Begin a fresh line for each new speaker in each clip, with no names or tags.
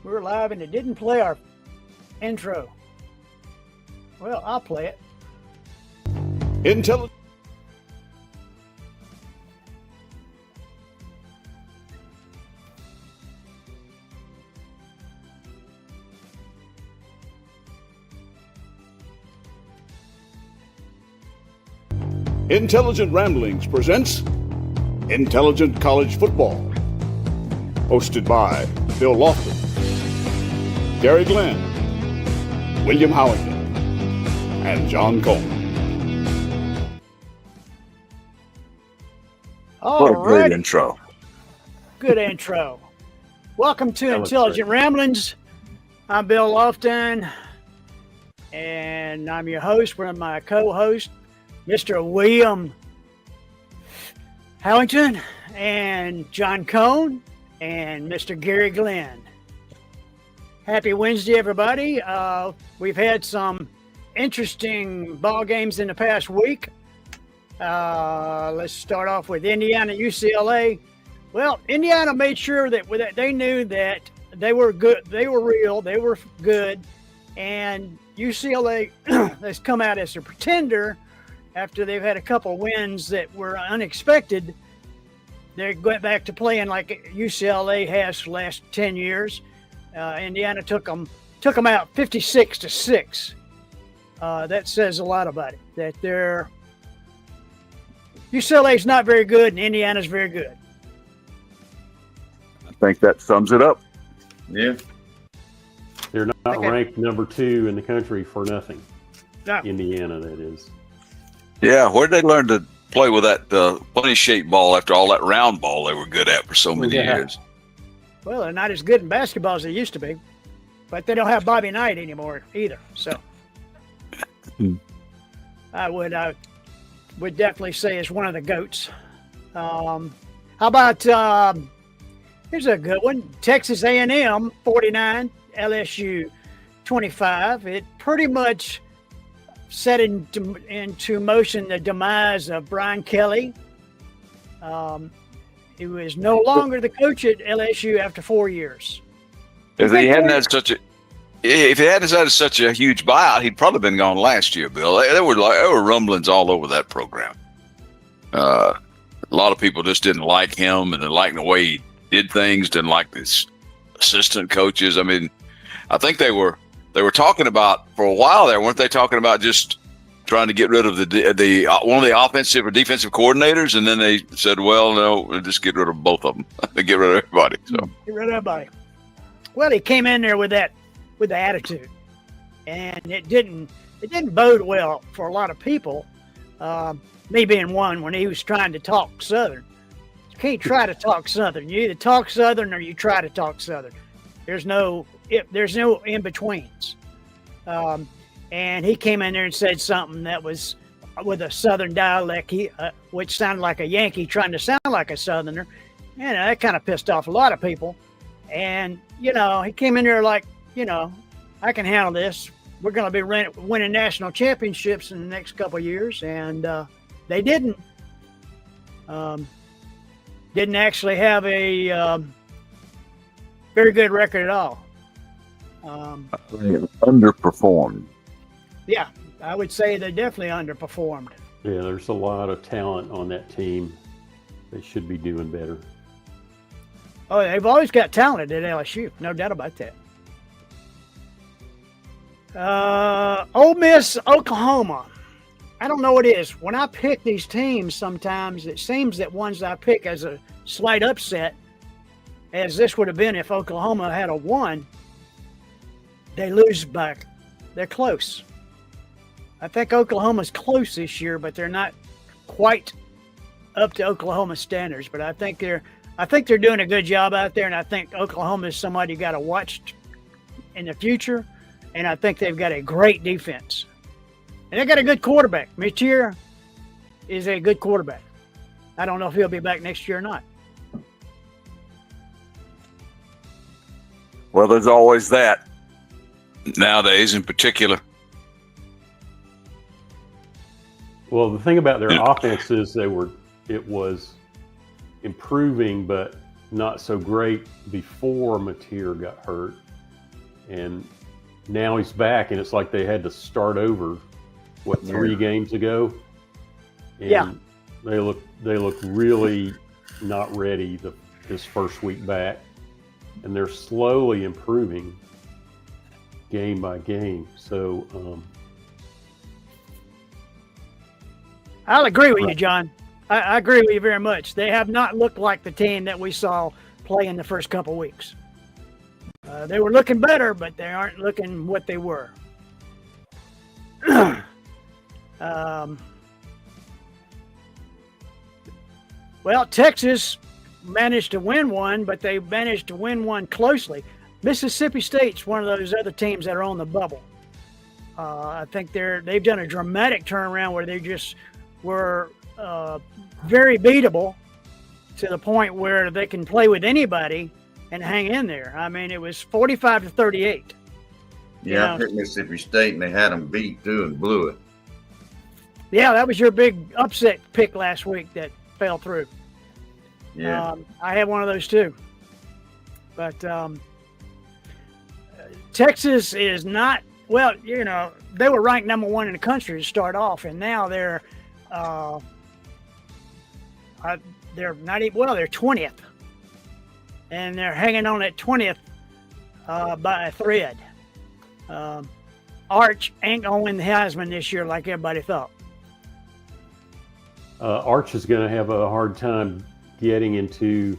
We're live and it didn't play our intro. Well, I'll play it.
Intelligent. Intelligent Ramblings presents Intelligent College Football. Hosted by Bill Lofton, Gary Glenn, William Howington, and John Coleman.
What a great intro.
Good intro. Welcome to Intelligent Ramblings. I'm Bill Lofton, and I'm your host. One of my co-hosts, Mr. William Howington, and John Cone, and Mr. Gary Glenn. Happy Wednesday, everybody. We've had some interesting ball games in the past week. Let's start off with Indiana UCLA. Well, Indiana made sure that they knew that they were good, they were real, they were good, and UCLA has come out as a pretender after they've had a couple wins that were unexpected. They went back to playing like UCLA has for the last 10 years. Indiana took them out 56-6. That says a lot about it, that UCLA's not very good and Indiana's very good.
I think that sums it up.
Yeah.
They're not ranked number 2 in the country for nothing.
No.
Indiana, that is.
Yeah, where did they learn to play with that bunny-shaped ball after all that round ball they were good at for so many years?
Well, they're not as good in basketball as they used to be, but they don't have Bobby Knight anymore either. So I would definitely say it's one of the GOATs. How about here's a good one: Texas A&M 49, LSU 25. It pretty much set into motion the demise of Brian Kelly. He was no longer the coach at LSU after 4 years.
If he hadn't had such a huge buyout, he'd probably been gone last year, Bill. There were rumblings all over that program. A lot of people just didn't like him and didn't like the way he did things, didn't like his assistant coaches. I mean, I think they were talking about, for a while there, weren't they talking about just trying to get rid of the one of the offensive or defensive coordinators, and then they said, well, no, we'll just get rid of both of them. Get rid of everybody. So
get rid of everybody. Well, he came in there with the attitude, and it didn't bode well for a lot of people. Me being one, when he was trying to talk Southern. You can't try to talk Southern. You either talk Southern or you try to talk Southern. There's no in betweens. And he came in there and said something that was with a Southern dialect, which sounded like a Yankee trying to sound like a Southerner. And that kind of pissed off a lot of people. And, he came in there like, I can handle this. We're going to be winning national championships in the next couple of years. And they didn't. Didn't actually have a very good record at all.
Underperformed.
Yeah, I would say they definitely underperformed.
Yeah, there's a lot of talent on that team. They should be doing better.
Oh, they've always got talent at LSU, no doubt about that. Ole Miss, Oklahoma. I don't know what it is. When I pick these teams, sometimes it seems that ones I pick as a slight upset, as this would have been if Oklahoma had a won, they lose back. They're close. I think Oklahoma's close this year, but they're not quite up to Oklahoma standards. But I think they're doing a good job out there, and I think Oklahoma is somebody you got to watch in the future. And I think they've got a great defense, and they got a good quarterback. Michier is a good quarterback. I don't know if he'll be back next year or not.
Well, there's always that nowadays, in particular.
Well, the thing about their offense is it was improving, but not so great before Mateer got hurt. and now he's back, and it's like they had to start over, 3 games ago? And
Yeah.
They look really not ready this first week back, and they're slowly improving game by game. So
I'll agree with you, John. I agree with you very much. They have not looked like the team that we saw play in the first couple weeks. They were looking better, but they aren't looking what they were. Well, Texas managed to win one, but they managed to win one closely. Mississippi State's one of those other teams that are on the bubble. I think they've done a dramatic turnaround where they just were very beatable to the point where they can play with anybody and hang in there. I mean, it was 45-38.
Yeah, I picked Mississippi State, and they had them beat, too, and blew it.
Yeah, that was your big upset pick last week that fell through.
Yeah.
I had one of those too. But Texas is not, well, they were ranked number 1 in the country to start off, and now they're not even, they're 20th. And they're hanging on at 20th by a thread. Arch ain't going to win the Heisman this year like everybody thought.
Arch is going to have a hard time getting into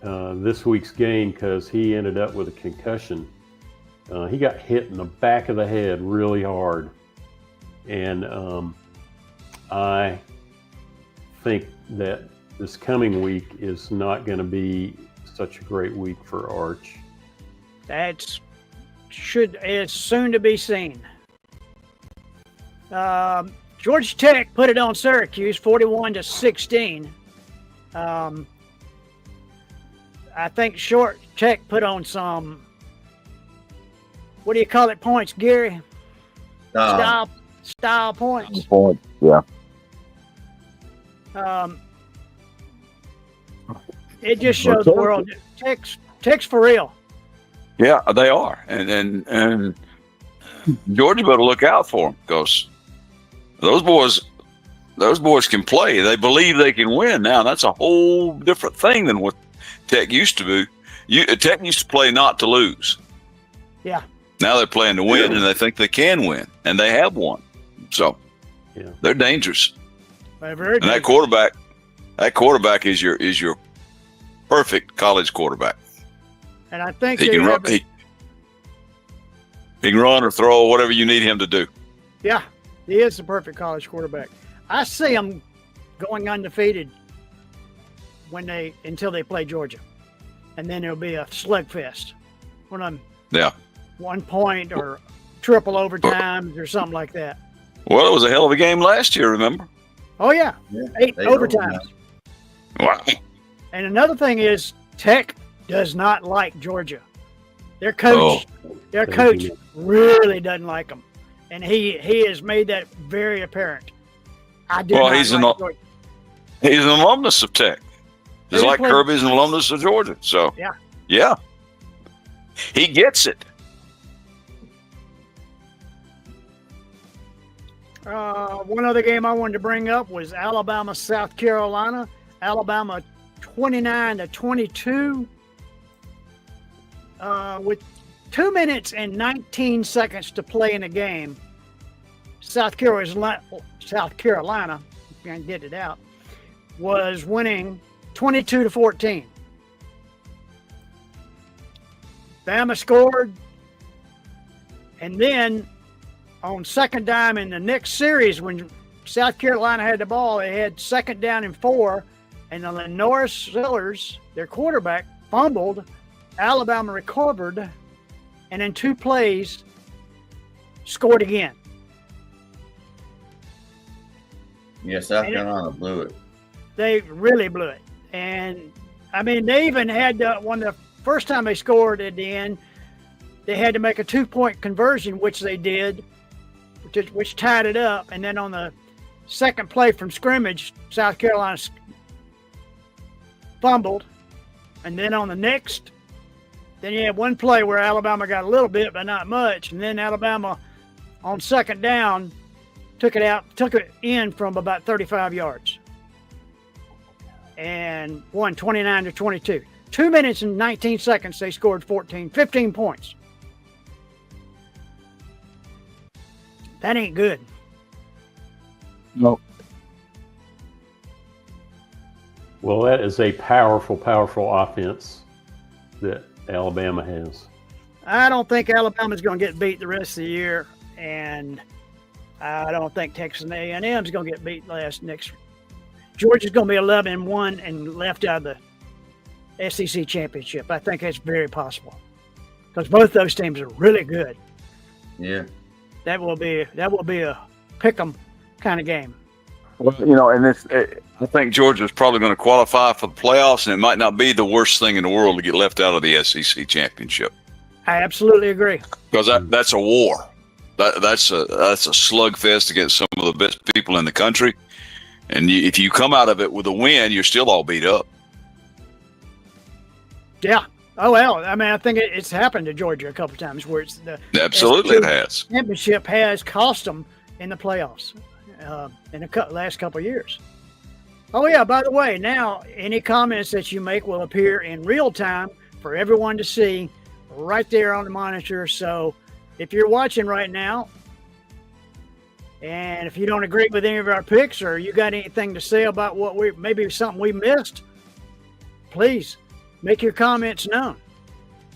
this week's game because he ended up with a concussion. He got hit in the back of the head really hard. And I think that this coming week is not going to be such a great week for Arch.
It's soon to be seen. Georgia Tech put it on Syracuse, 41-16. I think Short Tech put on some, what do you call it, points, Gary? Style points.
Point. Yeah.
It just shows the world. Tech's for real.
Yeah, they are, and Georgia better look out for them because those boys can play. They believe they can win now. That's a whole different thing than what Tech used to do. Tech used to play not to lose.
Yeah.
Now they're playing to win, and they think they can win, and they have won. So they're dangerous.
They're very
and that quarterback is your perfect college quarterback.
And I think
he can run. He can run or throw, whatever you need him to do.
Yeah, he is the perfect college quarterback. I see him going undefeated until they play Georgia, and then it'll be a slugfest. One point or triple overtimes or something like that.
Well, it was a hell of a game last year. Remember?
Oh yeah, 8 overtimes.
Wow.
And another thing is, Tech does not like Georgia. Their coach really doesn't like them, and he has made that very apparent. He's an
alumnus of Tech, just like Kirby's an alumnus of Georgia. So yeah, he gets it.
One other game I wanted to bring up was Alabama, South Carolina. Alabama 29-22. With 2 minutes and 19 seconds to play in the game, South Carolina, if you can get it out, was winning 22-14. Bama scored, and then on second down in the next series, when South Carolina had the ball, they had second down and 4, and then Norris Sillers, their quarterback, fumbled. Alabama recovered, and in 2 plays, scored again.
Yeah, South Carolina blew it.
They really blew it. And, I mean, they even had the first time they scored at the end, they had to make a 2-point conversion, which they did, which tied it up. And then on the second play from scrimmage, South Carolina fumbled. And then on the next, Then you had one play where Alabama got a little bit, but not much. And then Alabama on second down took it in from about 35 yards and won 29-22. 2 minutes and 19 seconds, they scored 15 points. That ain't good.
No.
Well, that is a powerful, powerful offense that Alabama has.
I don't think Alabama's going to get beat the rest of the year, and I don't think Texas A&M is going to get beat next. Georgia's going to be 11-1 and left out of the SEC championship. I think that's very possible because both those teams are really good.
Yeah.
That will be a pick 'em kind of game.
Well, you know, and I think Georgia's probably going to qualify for the playoffs, and it might not be the worst thing in the world to get left out of the SEC championship.
I absolutely agree.
Because that's a war. That's a slugfest against some of the best people in the country. And if you come out of it with a win, you're still all beat up.
Yeah. Oh, well, I mean, I think it's happened to Georgia a couple of times where it's the
Absolutely, it has.
Championship has cost them in the playoffs in the last couple of years. Oh, yeah, by the way, now any comments that you make will appear in real time for everyone to see right there on the monitor. So if you're watching right now, and if you don't agree with any of our picks or you got anything to say about maybe something we missed, please make your comments known.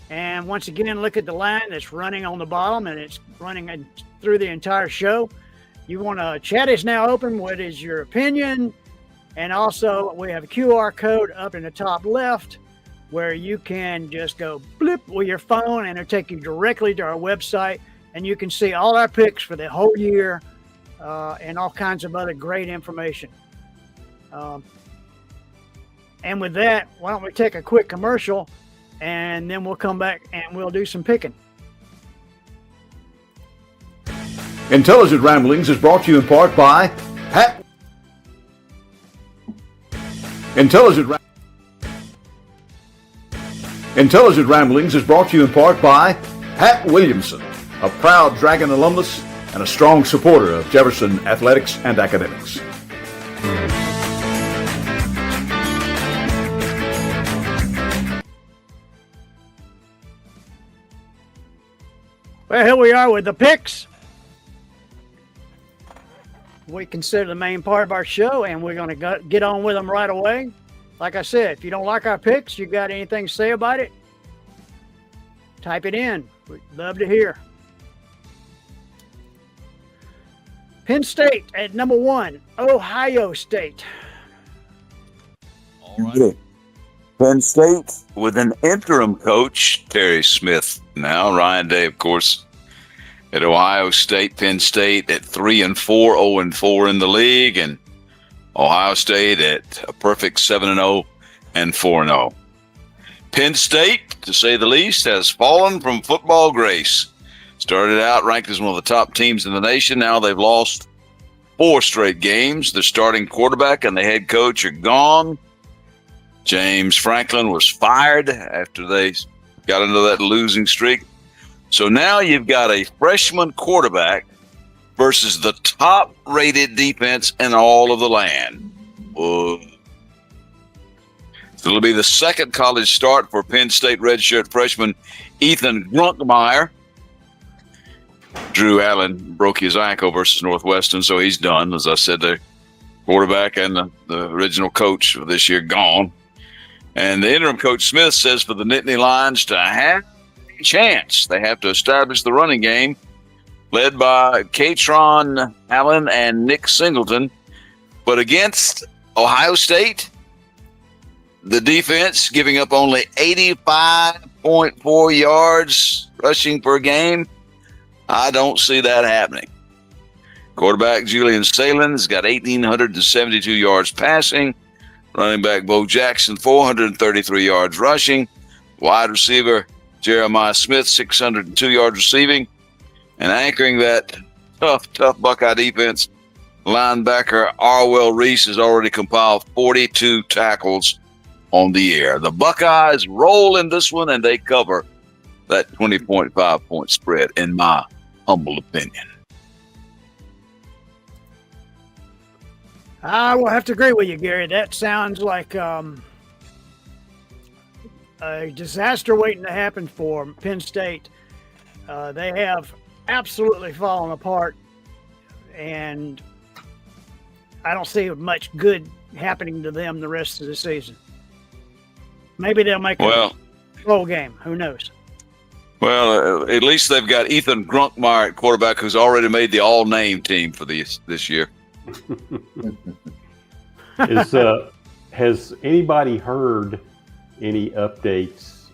And once again, look at the line that's running on the bottom, and it's running through the entire show. You want to chat is now open. What is your opinion? And also, we have a QR code up in the top left where you can just go blip with your phone, and it'll take you directly to our website, and you can see all our picks for the whole year and all kinds of other great information. And with that, why don't we take a quick commercial, and then we'll come back and we'll do some picking.
Intelligent Ramblings is brought to you in part by Pat. Intelligent Ramblings is brought to you in part by Pat Williamson, a proud Dragon alumnus and a strong supporter of Jefferson athletics and academics.
Well, here we are with the picks. We consider the main part of our show, and we're going to get on with them right away. Like I said, if you don't like our picks, you got anything to say about it, type it in. We'd love to hear. Penn State at number 1, Ohio State.
All right. Penn State with an interim coach, Terry Smith now. Ryan Day, of course, at Ohio State. Penn State at 3-4, 0-4 in the league, and Ohio State at a perfect 7-0 and 4-0. Penn State, to say the least, has fallen from football grace. Started out ranked as one of the top teams in the nation. Now they've lost 4 straight games. The starting quarterback and the head coach are gone. James Franklin was fired after they got into that losing streak. So now you've got a freshman quarterback versus the top-rated defense in all of the land. Whoa. So it'll be the second college start for Penn State redshirt freshman Ethan Grunkmeyer. Drew Allen broke his ankle versus Northwestern, so he's done. As I said, the quarterback and the original coach for this year gone. And the interim coach Smith says for the Nittany Lions to have a chance, they have to establish the running game, led by Katron Allen and Nick Singleton. But against Ohio State, the defense giving up only 85.4 yards rushing per game, I don't see that happening. Quarterback Julian Salen's got 1,872 yards passing. Running back Bo Jackson, 433 yards rushing. Wide receiver Jeremiah Smith, 602 yards receiving. And anchoring that tough Buckeye defense, linebacker Arwell Reese has already compiled 42 tackles on the air. The Buckeyes roll in this one, and they cover that 20.5 point spread, in my humble opinion.
I will have to agree with you, Gary. That sounds like a disaster waiting to happen for Penn State. They have absolutely fallen apart, and I don't see much good happening to them the rest of the season. Maybe they'll make a bowl game. Who knows?
Well, at least they've got Ethan Grunkmeyer at quarterback, who's already made the all-name team for this year.
Has anybody heard any updates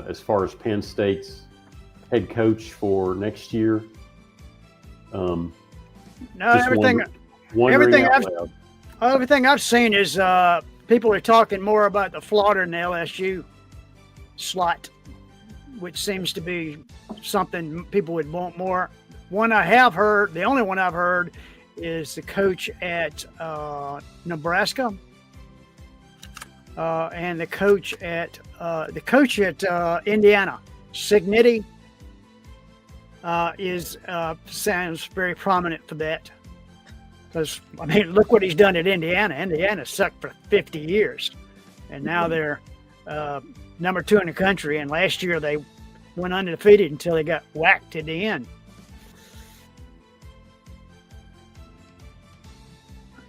as far as Penn State's head coach for next year?
No, everything I've seen is people are talking more about the Florida and the LSU slot, which seems to be something people would want more. One I have heard, the only one I've heard, is the coach at Nebraska, and the coach at Indiana, Cignetti, sounds very prominent for that. Because I mean, look what he's done at Indiana. Indiana sucked for 50 years, and now they're number 2 in the country. And last year they went undefeated until they got whacked at the end.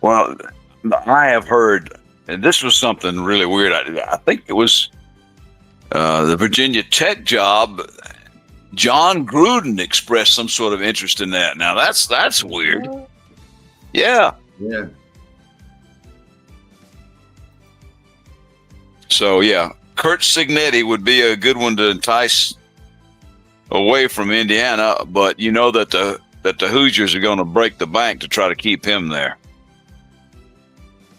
Well, I have heard, and this was something really weird. I think it was the Virginia Tech job. John Gruden expressed some sort of interest in that. Now that's weird. Yeah.
Yeah.
So yeah, Curt Cignetti would be a good one to entice away from Indiana, but you know that the Hoosiers are going to break the bank to try to keep him there.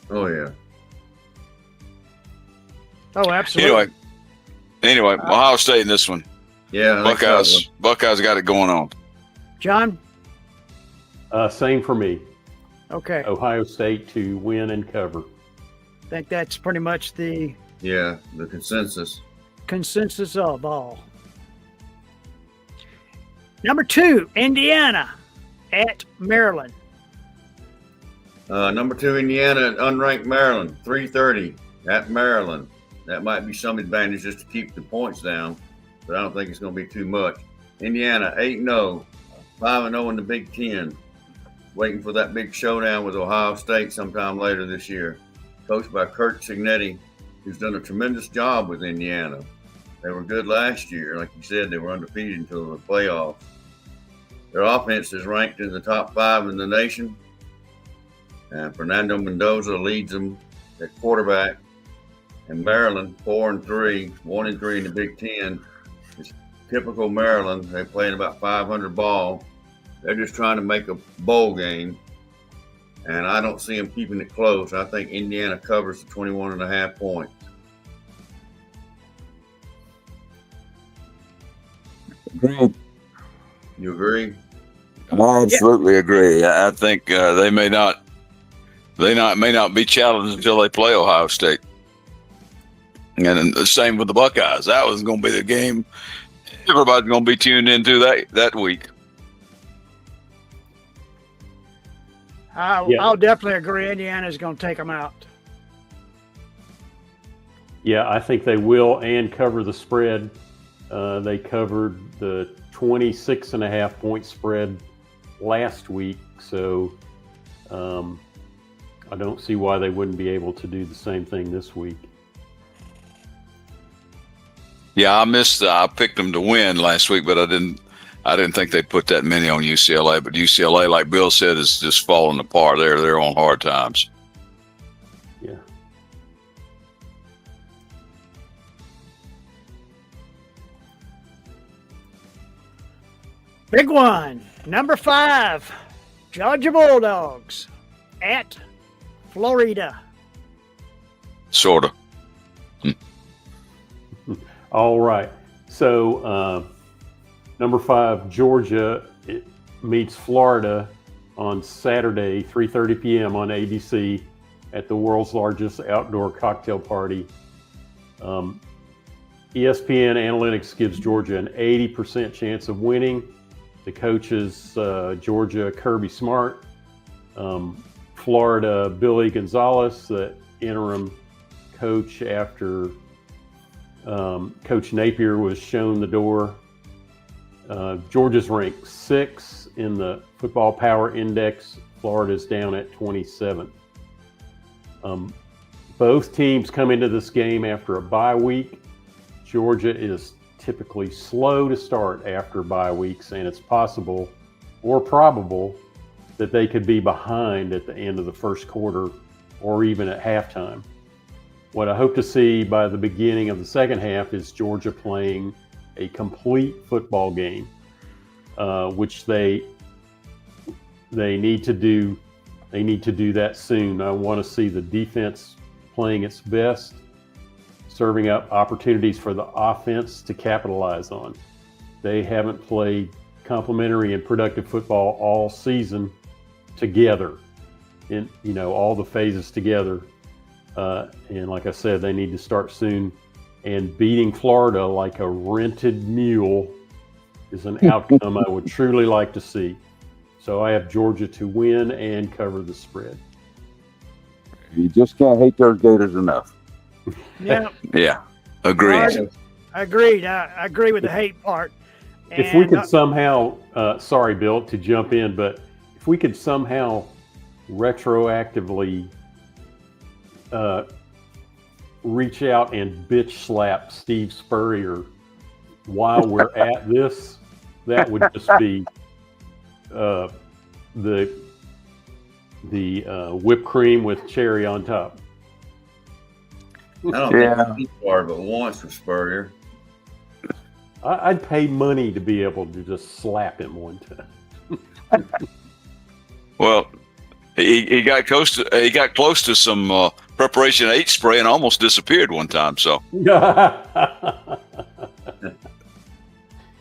Oh yeah.
Oh, absolutely.
Anyway, Ohio State in this one.
Yeah.
Buckeyes got it going on.
John?
Same for me.
Okay.
Ohio State to win and cover.
I think that's pretty much the
consensus
of all. Number 2, Indiana at Maryland.
Number 2, Indiana, unranked Maryland, 3:30 at Maryland. That might be some advantage just to keep the points down, but I don't think it's going to be too much. Indiana, 8-0, 5-0 in the Big Ten. Waiting for that big showdown with Ohio State sometime later this year. Coached by Curt Cignetti, who's done a tremendous job with Indiana. They were good last year. Like you said, they were undefeated until the playoffs. Their offense is ranked in the top 5 in the nation. And Fernando Mendoza leads them at quarterback. And Maryland, 4-3, 1-3 in the Big Ten. It's typical Maryland. They play in about 500 ball. They're just trying to make a bowl game. And I don't see them keeping it close. I think Indiana covers the 21.5 points.
Agreed.
You agree?
I absolutely agree. I think they may not be challenged until they play Ohio State. And the same with the Buckeyes. That was going to be the game everybody's going to be tuned into that week.
I'll definitely agree. Indiana's going to take them out.
Yeah, I think they will and cover the spread. They covered the 26.5 point spread last week, so I don't see why they wouldn't be able to do the same thing this week.
Yeah, I picked them to win last week, but I didn't think they'd put that many on UCLA. But UCLA, like Bill said, is just falling apart. They're on hard times.
Yeah.
Big one, number 5, Georgia Bulldogs at Florida.
Sort of.
All right. So number 5, Georgia meets Florida on Saturday, 3:30 p.m. on ABC at the world's largest outdoor cocktail party. ESPN Analytics gives Georgia an 80% chance of winning. The coaches, Georgia, Kirby Smart, Florida, Billy Gonzalez, the interim coach after Coach Napier was shown the door. Georgia's ranked 6th in the Football Power Index. Florida's down at 27th. Both teams come into this game after a bye week. Georgia is typically slow to start after bye weeks, and it's possible or probable that they could be behind at the end of the first quarter or even at halftime. What I hope to see by the beginning of the second half is Georgia playing a complete football game, which they need to do. They need to do that soon. I want to see the defense playing its best, serving up opportunities for the offense to capitalize on. They haven't played complementary and productive football all season together, in all the phases together. And like I said, they need to start soon. And beating Florida like a rented mule is an outcome I would truly like to see. So I have Georgia to win and cover the spread.
You just can't hate those Gators enough.
Yeah.
Yeah, agreed.
Agreed. I agree with the hate part.
If we could somehow, sorry, Bill, to jump in, but if we could somehow retroactively reach out and bitch slap Steve Spurrier while we're at this, that would just be the whipped cream with cherry on top.
I don't think it's too far, but once for Spurrier.
I'd pay money to be able to just slap him one time.
Well, he got close to some Preparation H spray and almost disappeared one time. So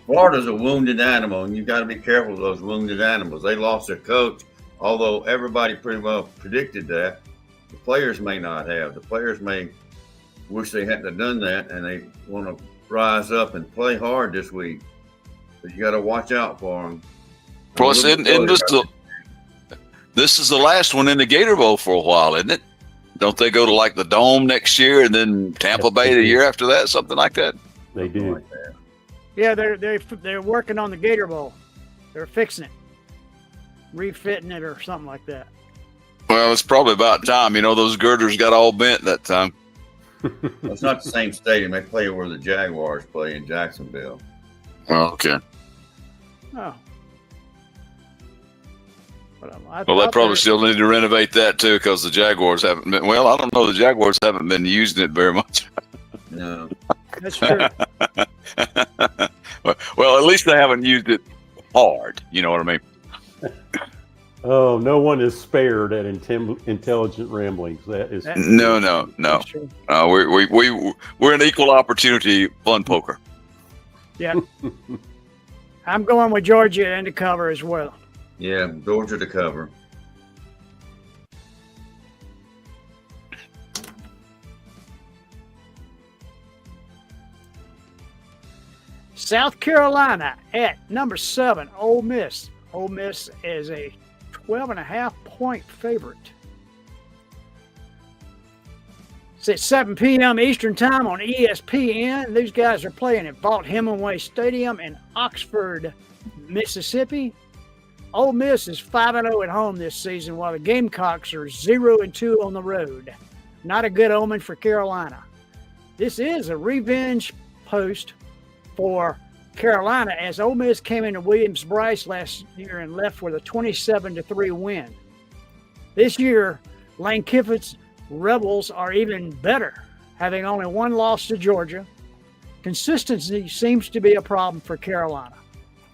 Florida's a wounded animal, and you've got to be careful of those wounded animals. They lost their coach, although everybody pretty well predicted that. The players may not have. The players may wish they hadn't have done that, and they want to rise up and play hard this week. But you got to watch out for them.
Plus, this is the last one in the Gator Bowl for a while, isn't it? Don't they go to like the Dome next year and then Tampa Bay the year after that, something like that?
They do.
Like that.
Yeah, they're working on the Gator Bowl. They're fixing it, refitting it, or something like that.
Well, it's probably about time. Those girders got all bent that time.
Well, it's not the same stadium. They play where the Jaguars play in Jacksonville.
Oh, okay.
Oh.
Well, they probably still need to renovate that too, because the Jaguars haven't been. Well, I don't know. The Jaguars haven't been using it very much.
No.
That's true.
Well, at least they haven't used it hard. You know what I mean?
Oh, no one is spared at Intelligent Ramblings. That is
No.
That's true.
We're an equal opportunity fun poker.
Yeah. I'm going with Georgia and to cover as well.
Yeah, Georgia to cover.
South Carolina at number 7, Ole Miss. Ole Miss is a 12.5-point favorite. It's at 7 p.m. Eastern Time on ESPN. These guys are playing at Vaught-Hemingway Stadium in Oxford, Mississippi. Ole Miss is 5-0 at home this season, while the Gamecocks are 0-2 on the road. Not a good omen for Carolina. This is a revenge post for Carolina, as Ole Miss came into Williams-Brice last year and left with a 27-3 win. This year, Lane Kiffin's Rebels are even better, having only one loss to Georgia. Consistency seems to be a problem for Carolina.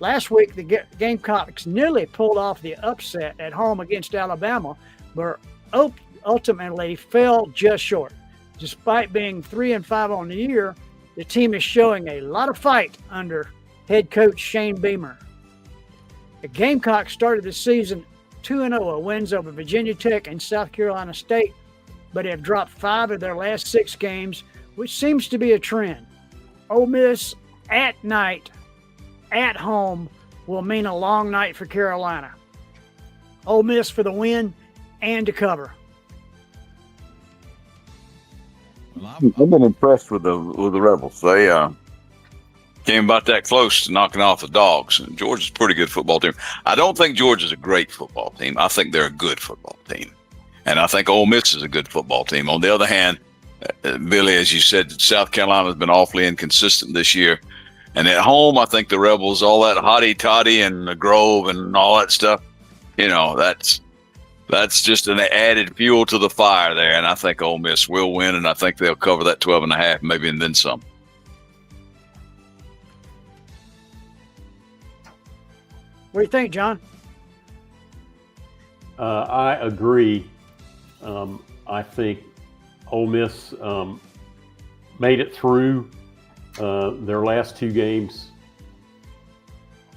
Last week, the Gamecocks nearly pulled off the upset at home against Alabama, but ultimately fell just short. Despite being 3-5 on the year, the team is showing a lot of fight under head coach Shane Beamer. The Gamecocks started the season 2-0 with wins over Virginia Tech and South Carolina State, but have dropped 5 of their last 6 games, which seems to be a trend. Ole Miss at night, at home, will mean a long night for Carolina. Ole Miss for the win and to cover.
I've been impressed with the Rebels.
They came about that close to knocking off the Dogs. And Georgia's a pretty good football team. I don't think Georgia's a great football team. I think they're a good football team. And I think Ole Miss is a good football team. On the other hand, Billy, as you said, South Carolina's been awfully inconsistent this year. And at home, I think the Rebels, all that hotty-toddy and the Grove and all that stuff, you know, that's just an added fuel to the fire there. And I think Ole Miss will win, and I think they'll cover that 12.5, maybe, and then some.
What do you think, John?
I agree. I think Ole Miss made it through their last two games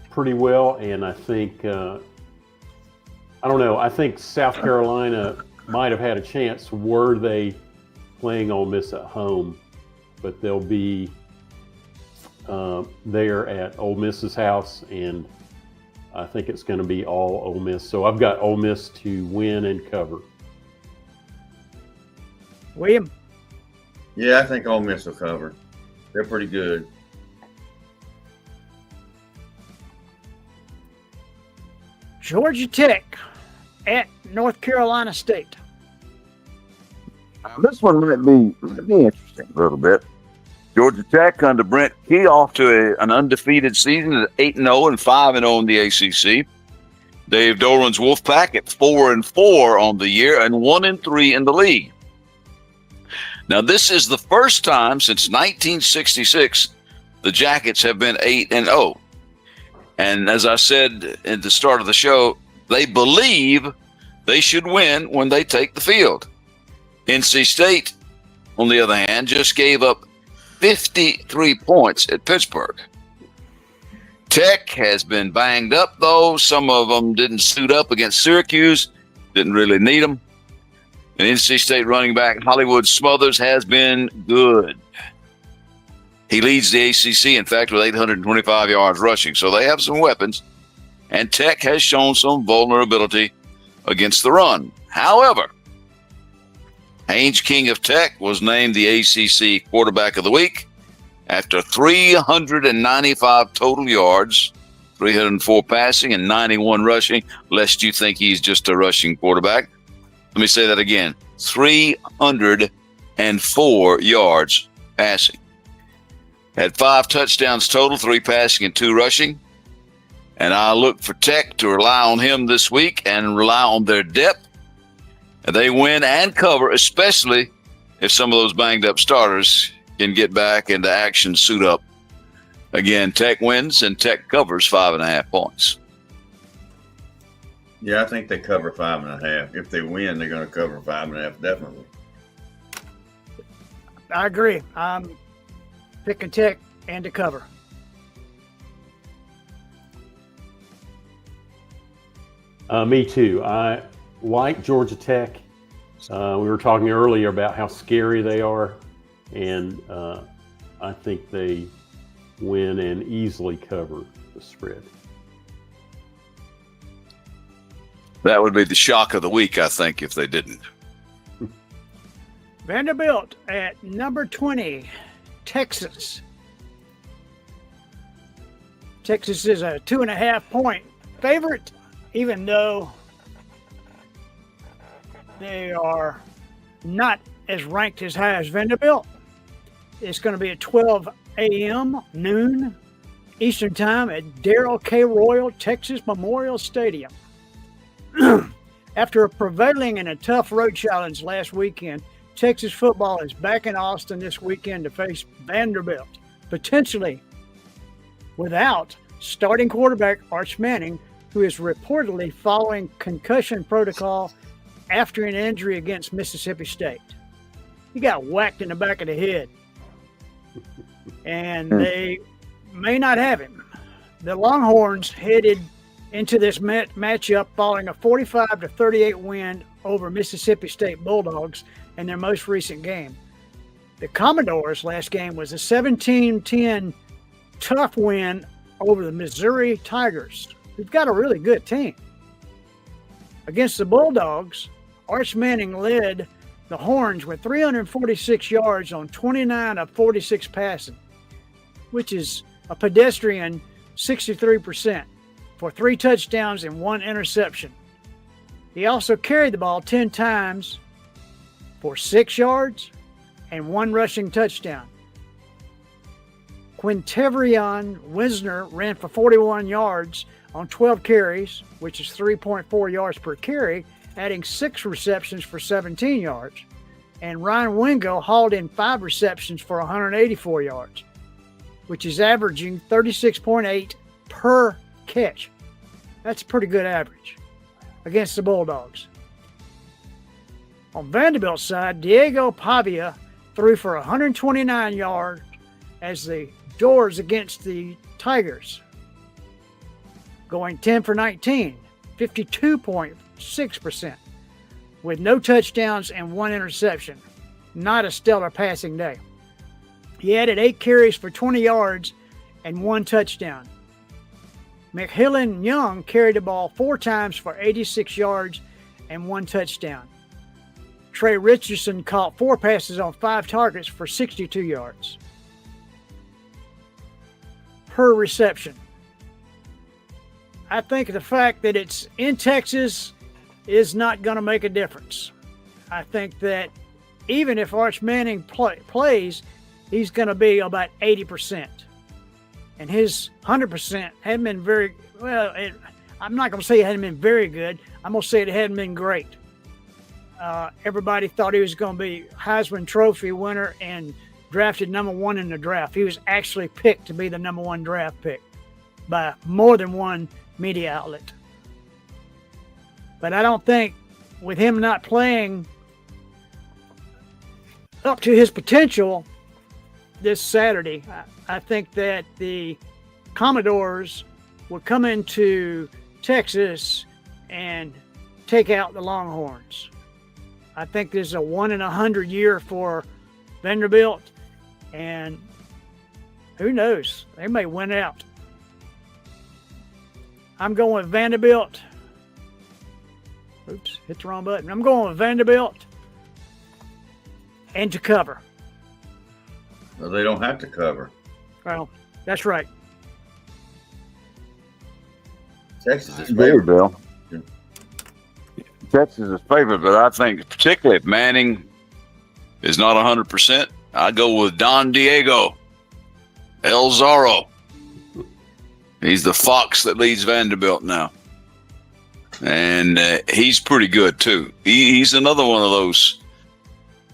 pretty well, and I think I don't know. I think South Carolina might have had a chance were they playing Ole Miss at home, but they'll be there at Ole Miss's house, and I think it's going to be all Ole Miss. So I've got Ole Miss to win and cover.
William?
Yeah, I think Ole Miss will cover. They're pretty good.
Georgia Tech at North Carolina State.
This one might be interesting a little bit.
Georgia Tech under Brent Key off to an undefeated season at 8-0 and 5-0 in the ACC. Dave Doran's Wolfpack at 4-4 on the year and 1-3 in the league. Now, this is the first time since 1966 the Jackets have been 8-0. And as I said at the start of the show, they believe they should win when they take the field. NC State, on the other hand, just gave up 53 points at Pittsburgh. Tech has been banged up, though. Some of them didn't suit up against Syracuse, didn't really need them. And NC State running back Hollywood Smothers has been good. He leads the ACC, in fact, with 825 yards rushing. So they have some weapons. And Tech has shown some vulnerability against the run. However, Haynes King of Tech was named the ACC Quarterback of the Week after 395 total yards, 304 passing, and 91 rushing, lest you think he's just a rushing quarterback. Let me say that again. 304 yards passing. Had 5 touchdowns total, 3 passing and 2 rushing. And I look for Tech to rely on him this week and rely on their depth. And they win and cover, especially if some of those banged up starters can get back into action, suit up. Again, Tech wins and Tech covers 5.5 points.
Yeah, I think they cover 5.5. If they win, they're going to cover 5.5, definitely.
I agree. I'm picking Tech and to cover.
Me too. I like Georgia Tech. We were talking earlier about how scary they are, and I think they win and easily cover the spread.
That would be the shock of the week, I think, if they didn't.
Vanderbilt at number 20, Texas. Texas is a 2.5-point favorite, even though they are not as ranked as high as Vanderbilt. It's going to be at 12 a.m., noon, Eastern Time at Darrell K. Royal, Texas Memorial Stadium. After prevailing in a tough road challenge last weekend, Texas football is back in Austin this weekend to face Vanderbilt, potentially without starting quarterback Arch Manning, who is reportedly following concussion protocol after an injury against Mississippi State. He got whacked in the back of the head, and they may not have him. The Longhorns headed into this matchup following a 45-38 win over Mississippi State Bulldogs in their most recent game. The Commodores' last game was a 17-10 tough win over the Missouri Tigers, who've got a really good team. Against the Bulldogs, Arch Manning led the Horns with 346 yards on 29 of 46 passing, which is a pedestrian 63%, for 3 touchdowns and 1 interception. He also carried the ball 10 times for 6 yards and 1 rushing touchdown. Quintevrion Wisner ran for 41 yards on 12 carries, which is 3.4 yards per carry, adding 6 receptions for 17 yards. And Ryan Wingo hauled in 5 receptions for 184 yards, which is averaging 36.8 per catch. That's a pretty good average against the Bulldogs. On Vanderbilt's side, Diego Pavia threw for 129 yards as the Doors against the Tigers, going 10 for 19, 52.6%, with no touchdowns and 1 interception. Not a stellar passing day. He added 8 carries for 20 yards and 1 touchdown. McHillen Young carried the ball 4 times for 86 yards and 1 touchdown. Trey Richardson caught 4 passes on 5 targets for 62 yards. Per reception. I think the fact that it's in Texas is not going to make a difference. I think that even if Arch Manning plays, he's going to be about 80%. And his 100% hadn't been very, well, I'm not going to say it hadn't been very good. I'm going to say it hadn't been great. Everybody thought he was going to be Heisman Trophy winner and drafted number 1 in the draft. He was actually picked to be the number 1 draft pick by more than one media outlet. But I don't think with him not playing up to his potential this Saturday, I think that the Commodores will come into Texas and take out the Longhorns. I think there's a 1 in 100 year for Vanderbilt, and who knows, they may win out. I'm going with Vanderbilt. Oops, hit the wrong button. I'm going with Vanderbilt and to cover.
Well, they don't have to cover.
Well, that's right.
Texas is
There,
favored.
Bill.
Texas is favored, but I think particularly if Manning is not 100%, I'd go with Don Diego El Zorro. He's the fox that leads Vanderbilt now. And he's pretty good, too. He's another one of those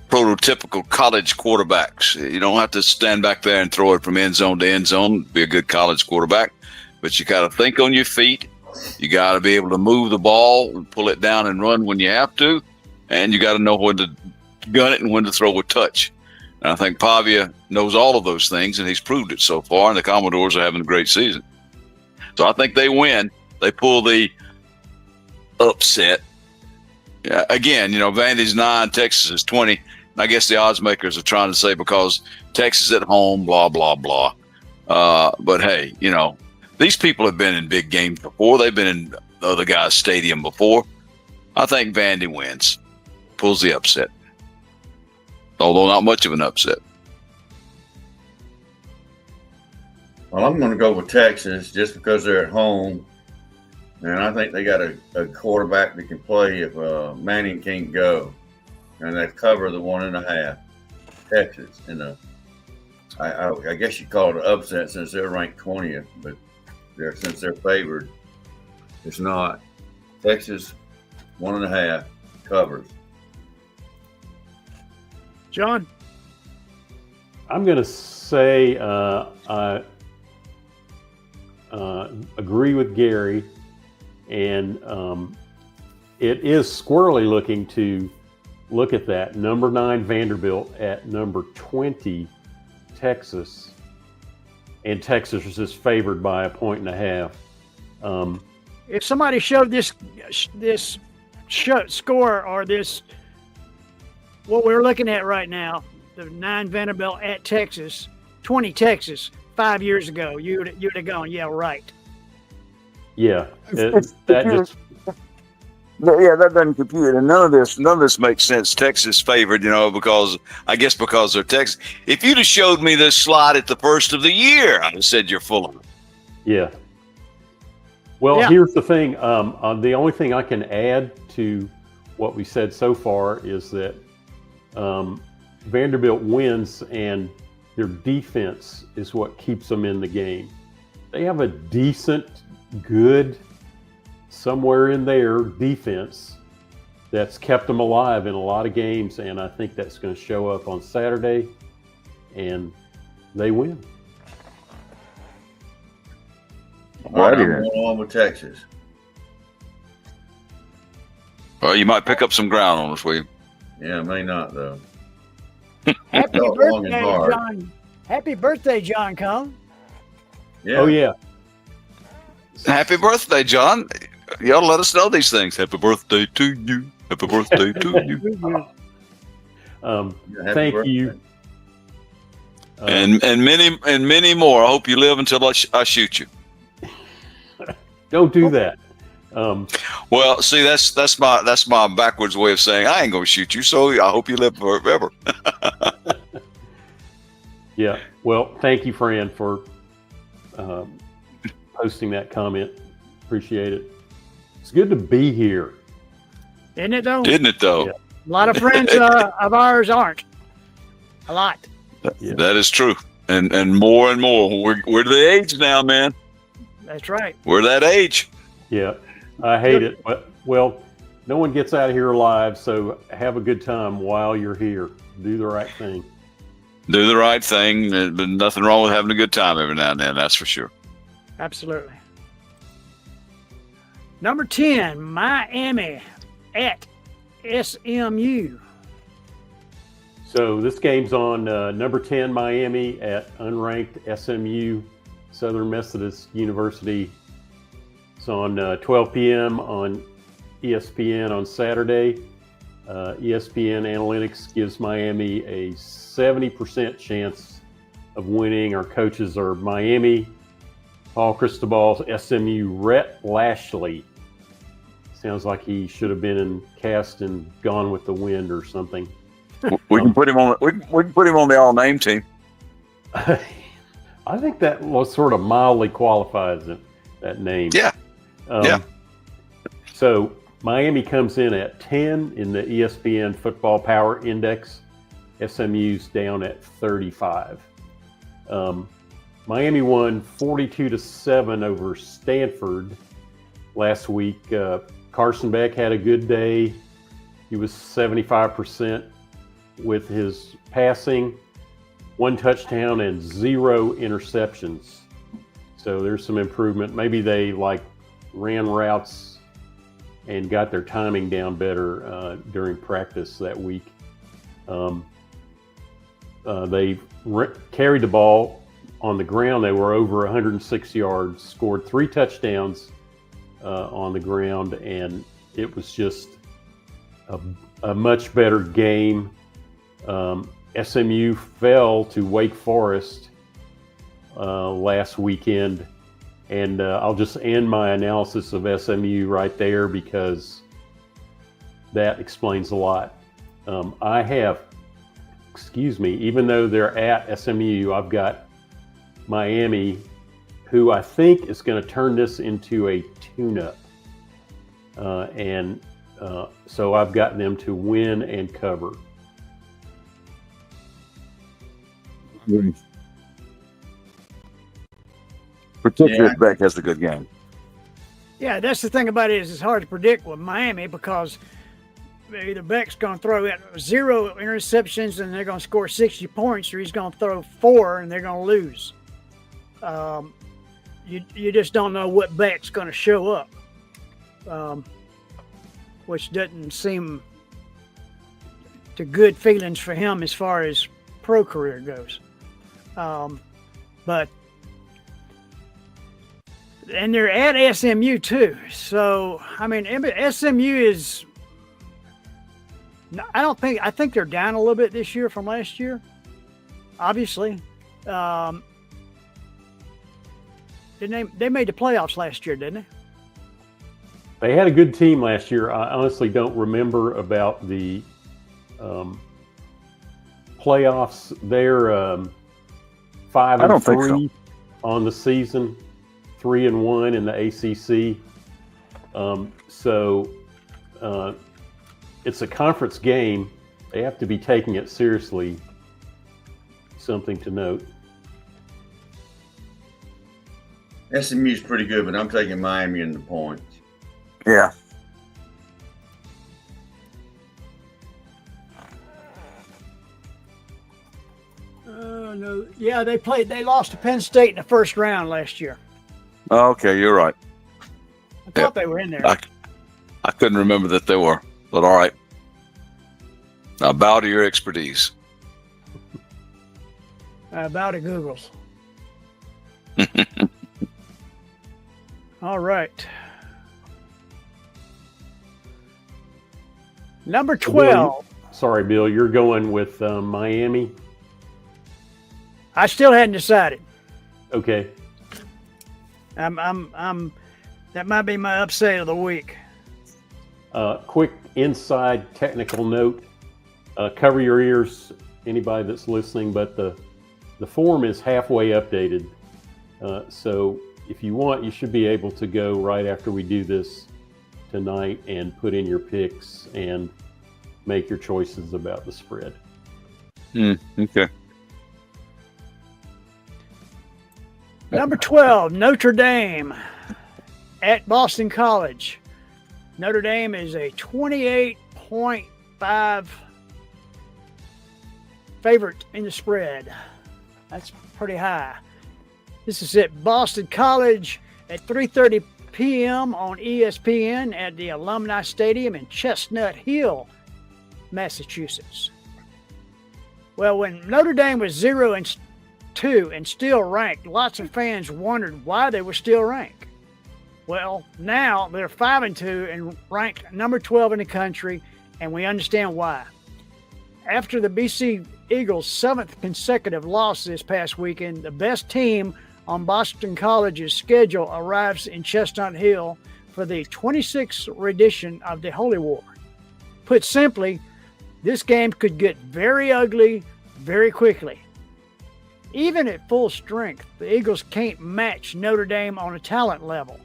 prototypical college quarterbacks. You don't have to stand back there and throw it from end zone to end zone, be a good college quarterback. But you got to think on your feet. You got to be able to move the ball and pull it down and run when you have to. And you got to know when to gun it and when to throw a touch. And I think Pavia knows all of those things, and he's proved it so far. And the Commodores are having a great season. So I think they win. They pull the upset. Yeah, again, Vandy's 9, Texas is 20. I guess the odds makers are trying to say because Texas at home, blah, blah, blah. But hey, these people have been in big games before. They've been in the other guy's stadium before. I think Vandy wins, pulls the upset. Although not much of an upset.
Well, I'm going to go with Texas just because they're at home. And I think they got a quarterback that can play if Manning can't go. And they cover the 1.5. Texas. And I guess you call it an upset since they're ranked 20th. But since they're favored, it's not. Texas, 1.5 covers.
John?
I'm going to say I agree with Gary, and it is squirrely looking to look at that. Number 9 Vanderbilt at number 20 Texas, and Texas is favored by 1.5.
If somebody showed this score or this what we're looking at right now the 9 Vanderbilt at Texas, 20 Texas 5 years ago, you'd have gone, yeah, right.
Yeah,
It's
that
computer.
just
Yeah, that doesn't compute. And
None of this makes sense. Texas favored, because they're Texas. If you'd have showed me this slide at the first of the year, I'd have said you're full of it.
yeah. Well,
Yeah.
here's the thing. The only thing I can add to what we said so far is that Vanderbilt wins, and their defense is what keeps them in the game. They have a decent, good, somewhere in there defense that's kept them alive in a lot of games, and I think that's going to show up on Saturday, and they win.
All right, I'm
Alrighty then.
going on with Texas.
Well, you might pick up some ground on us, William.
Yeah, may not though.
Happy
Felt long and
birthday,
hard.
John. Happy birthday, John Cone.
Yeah.
Oh yeah,
Happy birthday, John. You ought to let us know these things. Happy birthday to you. Happy birthday to you.
Yeah, happy
thank
birthday.
you.
And many more. I hope you live until I shoot you.
Don't do that.
Well, see, that's my backwards way of saying I ain't gonna shoot you. So I hope you live forever.
Yeah. Well, thank you, Fran, for posting that comment. Appreciate it. It's good to be here.
Isn't it though?
Didn't it though?
Yeah.
A lot of friends of ours aren't. A lot.
Yeah.
That is true. And more. We're the age now, man.
That's right.
We're that age.
Yeah. I hate it, but well, no one gets out of here alive, so have a good time while you're here. Do the right thing.
Do the right thing. There's been nothing wrong with having a good time every now and then. That's for sure.
Absolutely. Number 10, Miami at SMU.
So this game's on number 10 Miami at unranked SMU, Southern Methodist University. It's on 12 p.m. on ESPN on Saturday. ESPN Analytics gives Miami a 70% chance of winning. Our coaches are Miami, Paul Cristobal, SMU, Rhett Lashley. Sounds like he should have been cast in Gone with the Wind or something.
We can put him on. We can put him on the all name team.
I think that was sort of mildly qualifies it, that name.
Yeah. Yeah.
So Miami comes in at 10 in the ESPN Football Power Index. SMU's down at 35. Miami won 42-7 over Stanford last week. Carson Beck had a good day. He was 75% with his passing, 1 touchdown and 0 interceptions. So there's some improvement. Maybe they ran routes and got their timing down better during practice that week. They carried the ball on the ground. They were over 106 yards, scored 3 touchdowns on the ground, and it was just a much better game. SMU fell to Wake Forest last weekend, and I'll just end my analysis of SMU right there because that explains a lot. Even though they're at SMU, I've got Miami, who I think is going to turn this into a tune-up. So I've got them to win and cover.
Particularly
Yeah.
if Beck has a good game.
Yeah, that's the thing about it is it's hard to predict with Miami because either Beck's going to throw 0 interceptions and they're going to score 60 points, or he's going to throw 4 and they're going to lose. You just don't know what Beck's going to show up, which doesn't seem to good feelings for him as far as pro career goes. And they're at SMU too. So, I mean, SMU is No, I think they're down a little bit this year from last year. Obviously, they made the playoffs last year, didn't they?
They had a good team last year. I honestly don't remember about the playoffs. They're 5-3 on the season, 3-1 in the ACC. So it's a conference game. They have to be taking it seriously. Something to note.
SMU's pretty good, but I'm taking Miami in the points.
Yeah.
No. Yeah, they lost to Penn State in the first round last year.
Okay, you're right.
I thought they were in there.
I couldn't remember that they were, but all right. Now bow to your expertise.
Bow to Google's. All right. Number 12.
Sorry, Bill, you're going with Miami?
I still hadn't decided.
Okay.
I'm that might be my upset of the week.
Quick inside technical note. Cover your ears, anybody that's listening, but the form is halfway updated. So if you want, you should be able to go right after we do this tonight and put in your picks and make your choices about the spread.
Okay.
Number 12, Notre Dame at Boston College. Notre Dame is a 28.5 favorite in the spread. That's pretty high. This is at Boston College at 3:30 p.m. on ESPN at the Alumni Stadium in Chestnut Hill, Massachusetts. Well, when Notre Dame was 0-2 and still ranked, lots of fans wondered why they were still ranked. Well, now they're 5-2 and ranked number 12 in the country, and we understand why. After the BC Eagles' 7th consecutive loss this past weekend, the best team on Boston College's schedule arrives in Chestnut Hill for the 26th edition of the Holy War. Put simply, this game could get very ugly very quickly. Even at full strength, the Eagles can't match Notre Dame on a talent level.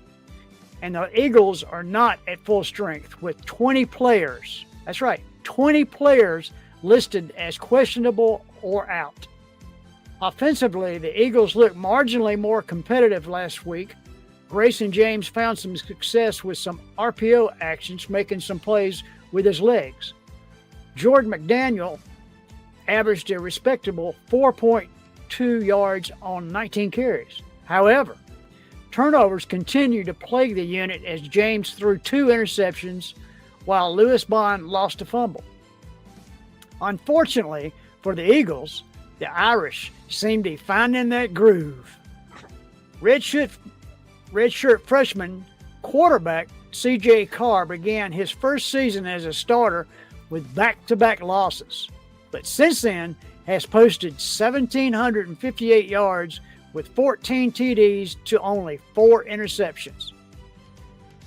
And the Eagles are not at full strength with 20 players. That's right, 20 players listed as questionable or out. Offensively, the Eagles looked marginally more competitive last week. Grayson James found some success with some RPO actions, making some plays with his legs. Jordan McDaniel averaged a respectable 4.2 yards on 19 carries. However, turnovers continue to plague the unit as James threw 2 interceptions while Lewis Bond lost a fumble. Unfortunately for the Eagles, the Irish seem to be finding that groove. Redshirt freshman quarterback C.J. Carr began his first season as a starter with back-to-back losses, but since then has posted 1,758 yards with 14 TDs to only 4 interceptions.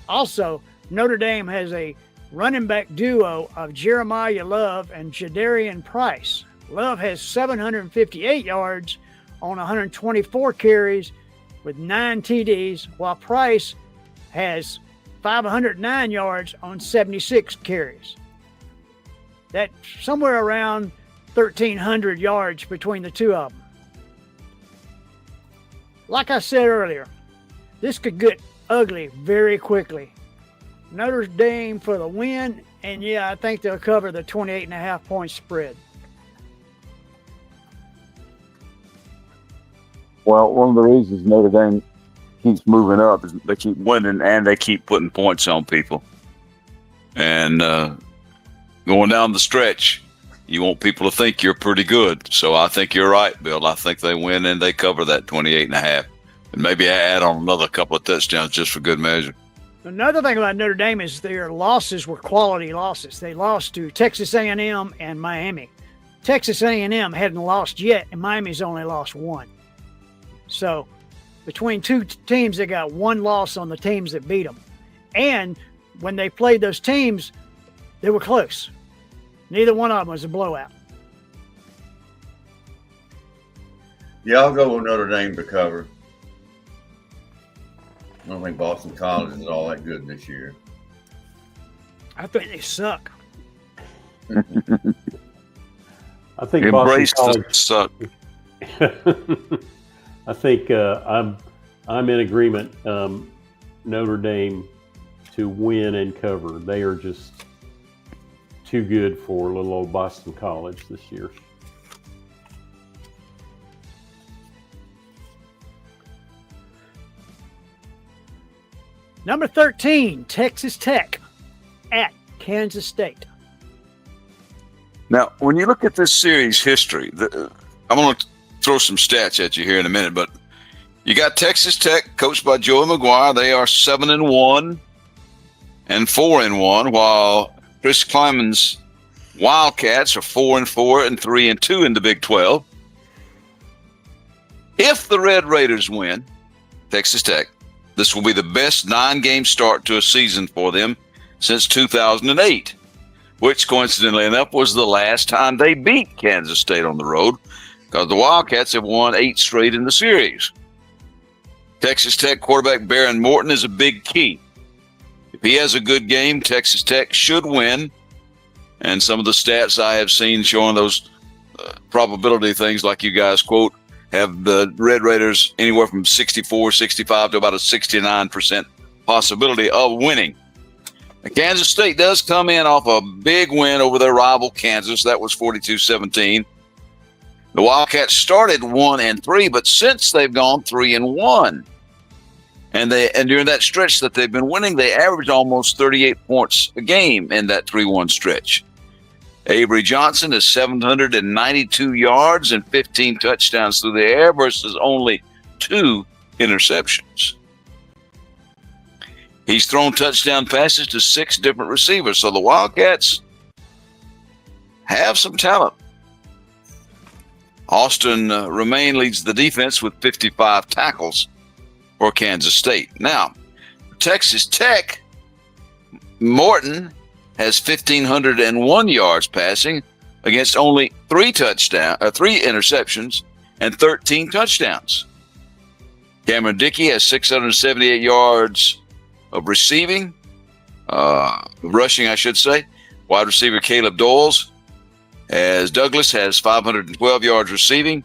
Also, Notre Dame has a running back duo of Jeremiah Love and Jadarian Price. Love has 758 yards on 124 carries with 9 TDs, while Price has 509 yards on 76 carries. That's somewhere around 1,300 yards between the two of them. Like I said earlier, this could get ugly very quickly. Notre Dame for the win, and yeah, I think they'll cover the 28.5 point spread.
Well, one of the reasons Notre Dame keeps moving up is
They keep winning and they keep putting points on people. And going down the stretch, you want people to think you're pretty good. So I think you're right, Bill. I think they win and they cover that 28.5. And maybe add on another couple of touchdowns just for good measure.
Another thing about Notre Dame is their losses were quality losses. They lost to Texas A&M and Miami. Texas A&M hadn't lost yet, and Miami's only lost one. So between two teams, they got one loss on the teams that beat them. And when they played those teams, they were close. Neither one of them was a blowout.
Yeah, I'll go with Notre Dame to cover. I don't think Boston College is all that good this year.
I think they suck.
I think
Embrace
Boston
the suck.
College. I think I'm in agreement. Notre Dame to win and cover. They are just too good for little old Boston College this year.
Number 13, Texas Tech at Kansas State.
Now, when you look at this series history, I'm going to throw some stats at you here in a minute, but you got Texas Tech, coached by Joey McGuire. They are 7-1 and 4-1, while Chris Kleiman's Wildcats are 4-4 and 3-2 in the Big 12. If the Red Raiders win, Texas Tech, this will be the best 9-game start to a season for them since 2008, which coincidentally enough was the last time they beat Kansas State on the road, because the Wildcats have won 8 straight in the series. Texas Tech quarterback Baron Morton is a big key. If he has a good game, Texas Tech should win. And some of the stats I have seen showing those probability things like you guys quote have the Red Raiders anywhere from 64, 65 to about a 69% possibility of winning. Now, Kansas State does come in off a big win over their rival Kansas. That was 42-17. The Wildcats started 1-3, but since they've gone 3-1. And during that stretch that they've been winning, they averaged almost 38 points a game in that 3-1 stretch. Avery Johnson is 792 yards and 15 touchdowns through the air versus only 2 interceptions. He's thrown touchdown passes to 6 different receivers, so the Wildcats have some talent. Austin Romaine leads the defense with 55 tackles for Kansas State. Now, Texas Tech, Morton has 1,501 yards passing against only 3 interceptions and 13 touchdowns. Cameron Dickey has 678 yards of rushing, I should say. Wide receiver Caleb Doyles as Douglas has 512 yards receiving,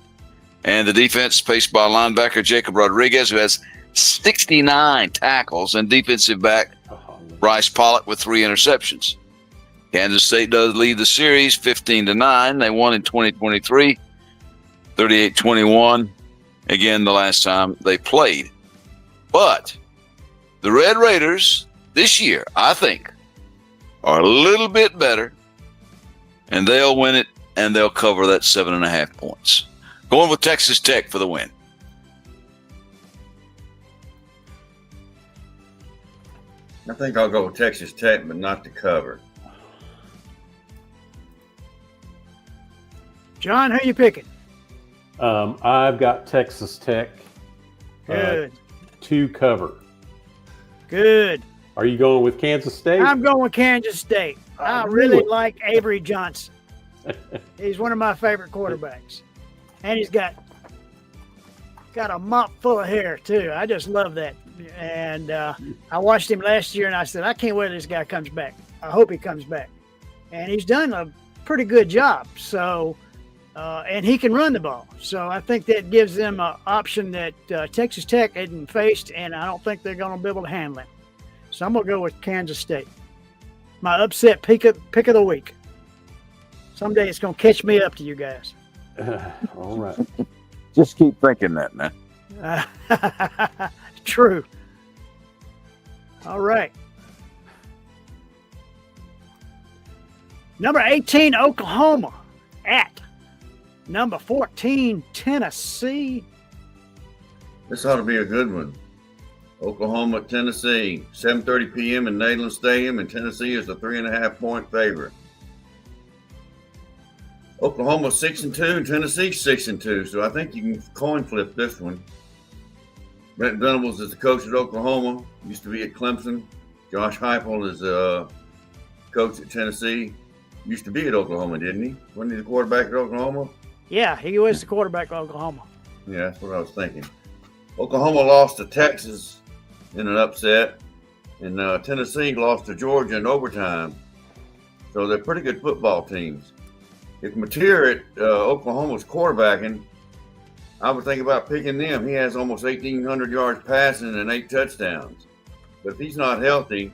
and the defense paced by linebacker Jacob Rodriguez, who has 69 tackles, and defensive back Bryce Pollock with 3 interceptions. Kansas State does lead the series 15-9. They won in 2023, 38-21, again the last time they played. But the Red Raiders this year, I think, are a little bit better, and they'll win it, and they'll cover that 7.5 points. Going with Texas Tech for the win.
I think I'll go with Texas Tech, but not to cover.
John, who you picking?
I've got Texas Tech
Good.
to cover.
Good.
Are you going with Kansas State?
I'm going with Kansas State. I really like Avery Johnson. He's one of my favorite quarterbacks. And he's got a mop full of hair, too. I just love that. And I watched him last year, and I said, I can't wait till this guy comes back. I hope he comes back. And he's done a pretty good job. So, and he can run the ball. So I think that gives them an option that Texas Tech hadn't faced, and I don't think they're going to be able to handle it. So I'm going to go with Kansas State. My upset pick of the week. Someday it's going to catch me up to you guys.
All right.
Just keep thinking that, man.
True. All right. Number 18, Oklahoma at number 14, Tennessee.
This ought to be a good one. Oklahoma at Tennessee, 7:30 p.m. in Neyland Stadium, and Tennessee is a 3.5-point favorite. Oklahoma 6-2, and Tennessee 6-2. So I think you can coin flip this one. Brent Venables is the coach at Oklahoma. Used to be at Clemson. Josh Heupel is a coach at Tennessee. Used to be at Oklahoma, didn't he? Wasn't he the quarterback at Oklahoma?
Yeah, he was the quarterback of Oklahoma.
Yeah, that's what I was thinking. Oklahoma lost to Texas in an upset, and Tennessee lost to Georgia in overtime. So they're pretty good football teams. If Mateer at Oklahoma's quarterbacking, I would think about picking them. He has almost 1,800 yards passing and 8 touchdowns. But if he's not healthy,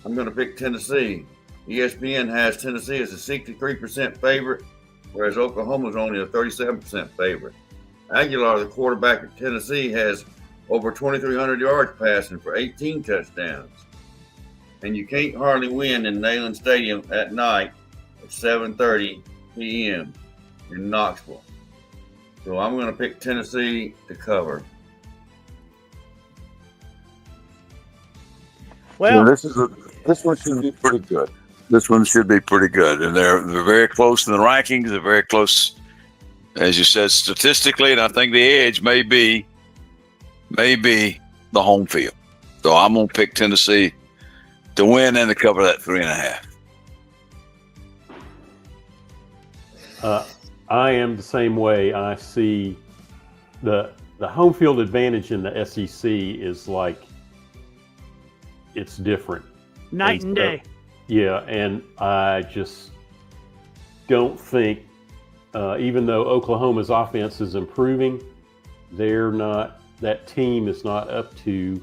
I'm going to pick Tennessee. ESPN has Tennessee as a 63% favorite, whereas Oklahoma's only a 37% favorite. Aguilar, the quarterback at Tennessee, has over 2,300 yards passing for 18 touchdowns. And you can't hardly win in Neyland Stadium at night at 7:30 p.m. in Knoxville. So I'm going to pick Tennessee to cover.
Well,
This one should be pretty good.
This one should be pretty good, and they're very close in the rankings. They're very close, as you said, statistically, and I think the edge may be the home field. So I'm going to pick Tennessee to win and to cover that 3.5.
I am the same way. I see the home field advantage in the SEC is like it's different.
night and day.
Yeah, and I just don't think, even though Oklahoma's offense is improving, that team is not up to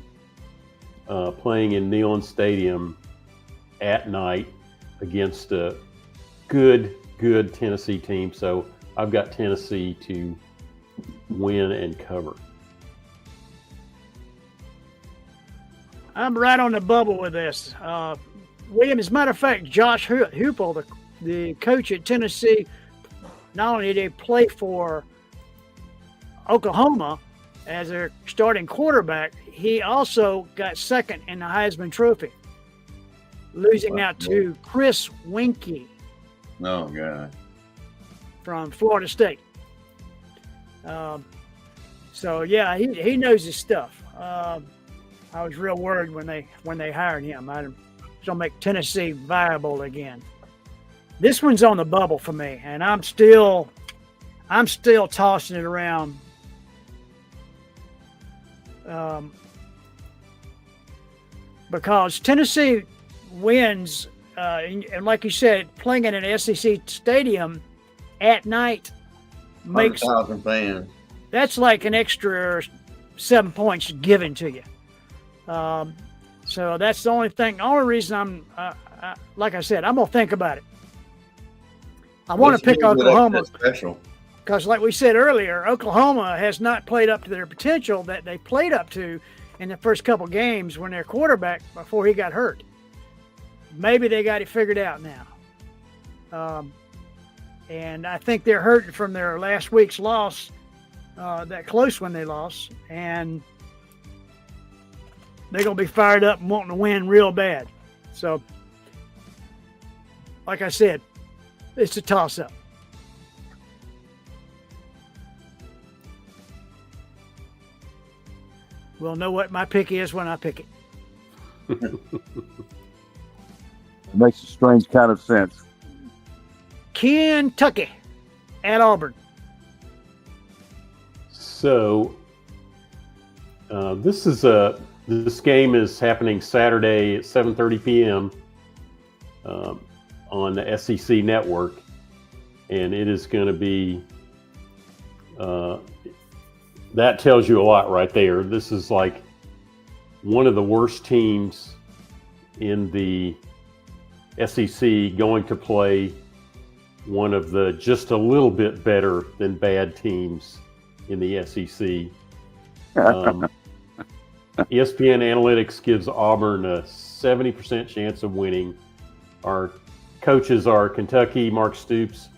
playing in Neyland Stadium at night against a good Tennessee team. So I've got Tennessee to win and cover.
I'm right on the bubble with this. William, as a matter of fact, Josh Heupel, the coach at Tennessee, not only did he play for Oklahoma as their starting quarterback, he also got second in the Heisman Trophy, losing out to Chris Winkie
Oh, God.
from Florida State. So yeah, he knows his stuff. I was real worried when they hired him. I was gonna make Tennessee viable again. This one's on the bubble for me, and I'm still tossing it around. Because Tennessee wins, and like you said, playing in an SEC stadium at night makes
100,000 fans.
that's like an extra 7 points given to you. So that's the only reason like I said, I'm gonna think about it. I want to pick Oklahoma
Special.
because, like we said earlier, Oklahoma has not played up to their potential that they played up to in the first couple games when their quarterback before he got hurt. Maybe they got it figured out now. And I think they're hurting from their last week's loss, that close when they lost, and they're going to be fired up and wanting to win real bad. So, like I said, it's a toss-up. We'll know what my pick is when I pick it.
It makes a strange kind of sense.
Kentucky at Auburn.
So this game is happening Saturday at 7:30 p.m. On the SEC network, and it is going to be. That tells you a lot right there. This is like one of the worst teams in the SEC going to play one of the just a little bit better than bad teams in the SEC. ESPN Analytics gives Auburn a 70% chance of winning. Our coaches are Kentucky, Mark Stoops,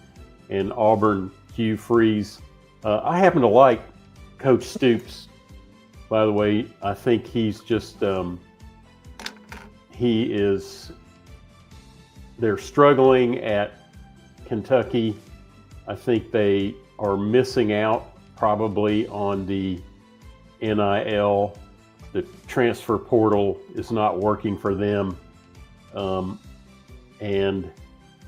and Auburn, Hugh Freeze. I happen to like Coach Stoops by the way, I think he's just they're struggling at Kentucky. I think they are missing out probably on the NIL. The transfer portal is not working for them. And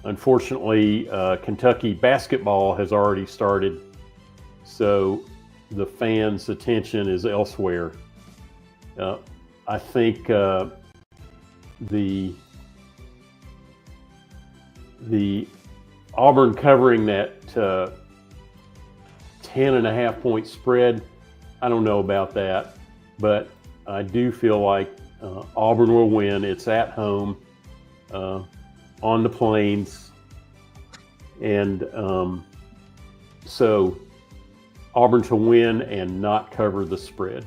unfortunately, Kentucky basketball has already started. So the fans' attention is elsewhere. I think the Auburn covering that 10.5 point spread, I don't know about that, but I do feel like Auburn will win. It's at home on the Plains, and so Auburn to win and not cover the spread.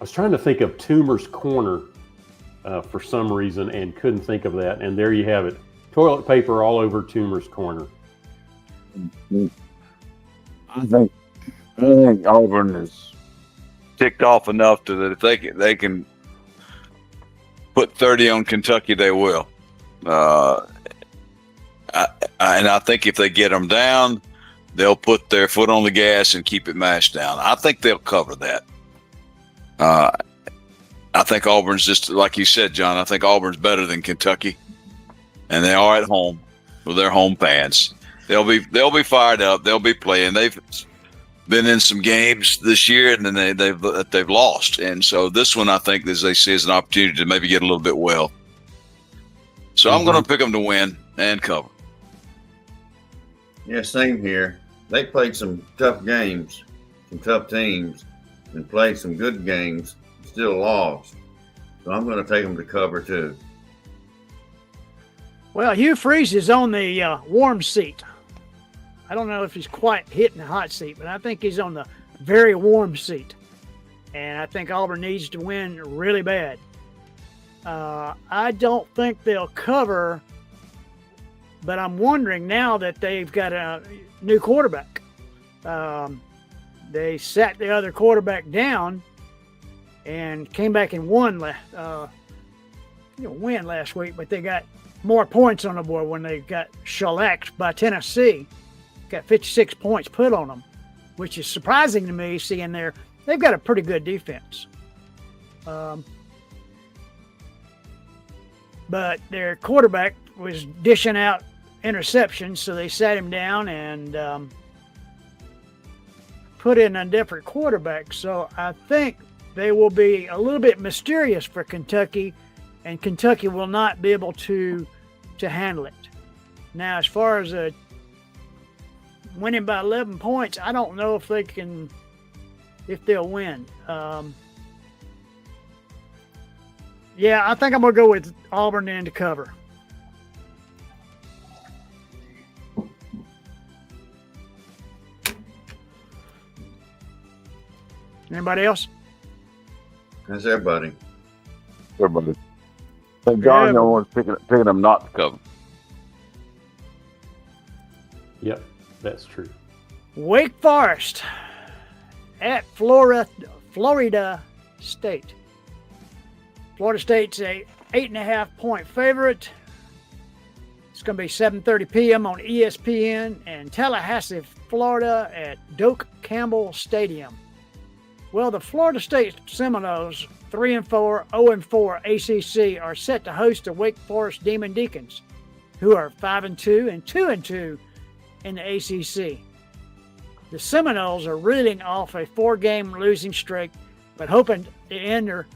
I was trying to think of Toomer's Corner for some reason and couldn't think of that. And there you have it. Toilet paper all over Toomer's Corner.
I think Auburn is
Ticked off enough to that if they can put 30 on Kentucky, they will. And I think if they get them down, they'll put their foot on the gas and keep it mashed down. I think they'll cover that. I think Auburn's just like you said, John. I think Auburn's better than Kentucky, and they are at home with their home fans. They'll be fired up. They'll be playing. They've been in some games this year, and then they've lost. And so this one, I think, as they see, is an opportunity to maybe get a little bit well. So I'm going to pick them to win and cover.
Yeah, same here. They played some tough games, some tough teams, and played some good games, still lost. So I'm going to take them to cover too.
Well, Hugh Freeze is on the warm seat. I don't know if he's quite hitting the hot seat, but I think he's on the very warm seat. And I think Auburn needs to win really bad. I don't think they'll cover, but I'm wondering now that they've got a new quarterback. They sat the other quarterback down and came back and won last week, but they got more points on the board when they got shellacked by Tennessee. Got 56 points put on them, which is surprising to me, seeing they've got a pretty good defense. But their quarterback was dishing out interceptions, so they sat him down and put in a different quarterback. So I think they will be a little bit mysterious for Kentucky, and Kentucky will not be able to handle it. Now, as far as winning by 11 points, I don't know if they'll win. Yeah, I think I'm going to go with Auburn in to cover. Anybody else?
That's everybody.
everybody. So John, no one's picking them not to cover.
Yep, that's true.
Wake Forest at Florida State. Florida State's a 8.5 point favorite. It's going to be 7:30 p.m. on ESPN in Tallahassee, Florida at Doak Campbell Stadium. Well, the Florida State Seminoles, 3-4, 0-4 ACC, are set to host the Wake Forest Demon Deacons, who are 5-2 and 2-2 in the ACC. The Seminoles are reeling off a 4-game losing streak, but hoping to enter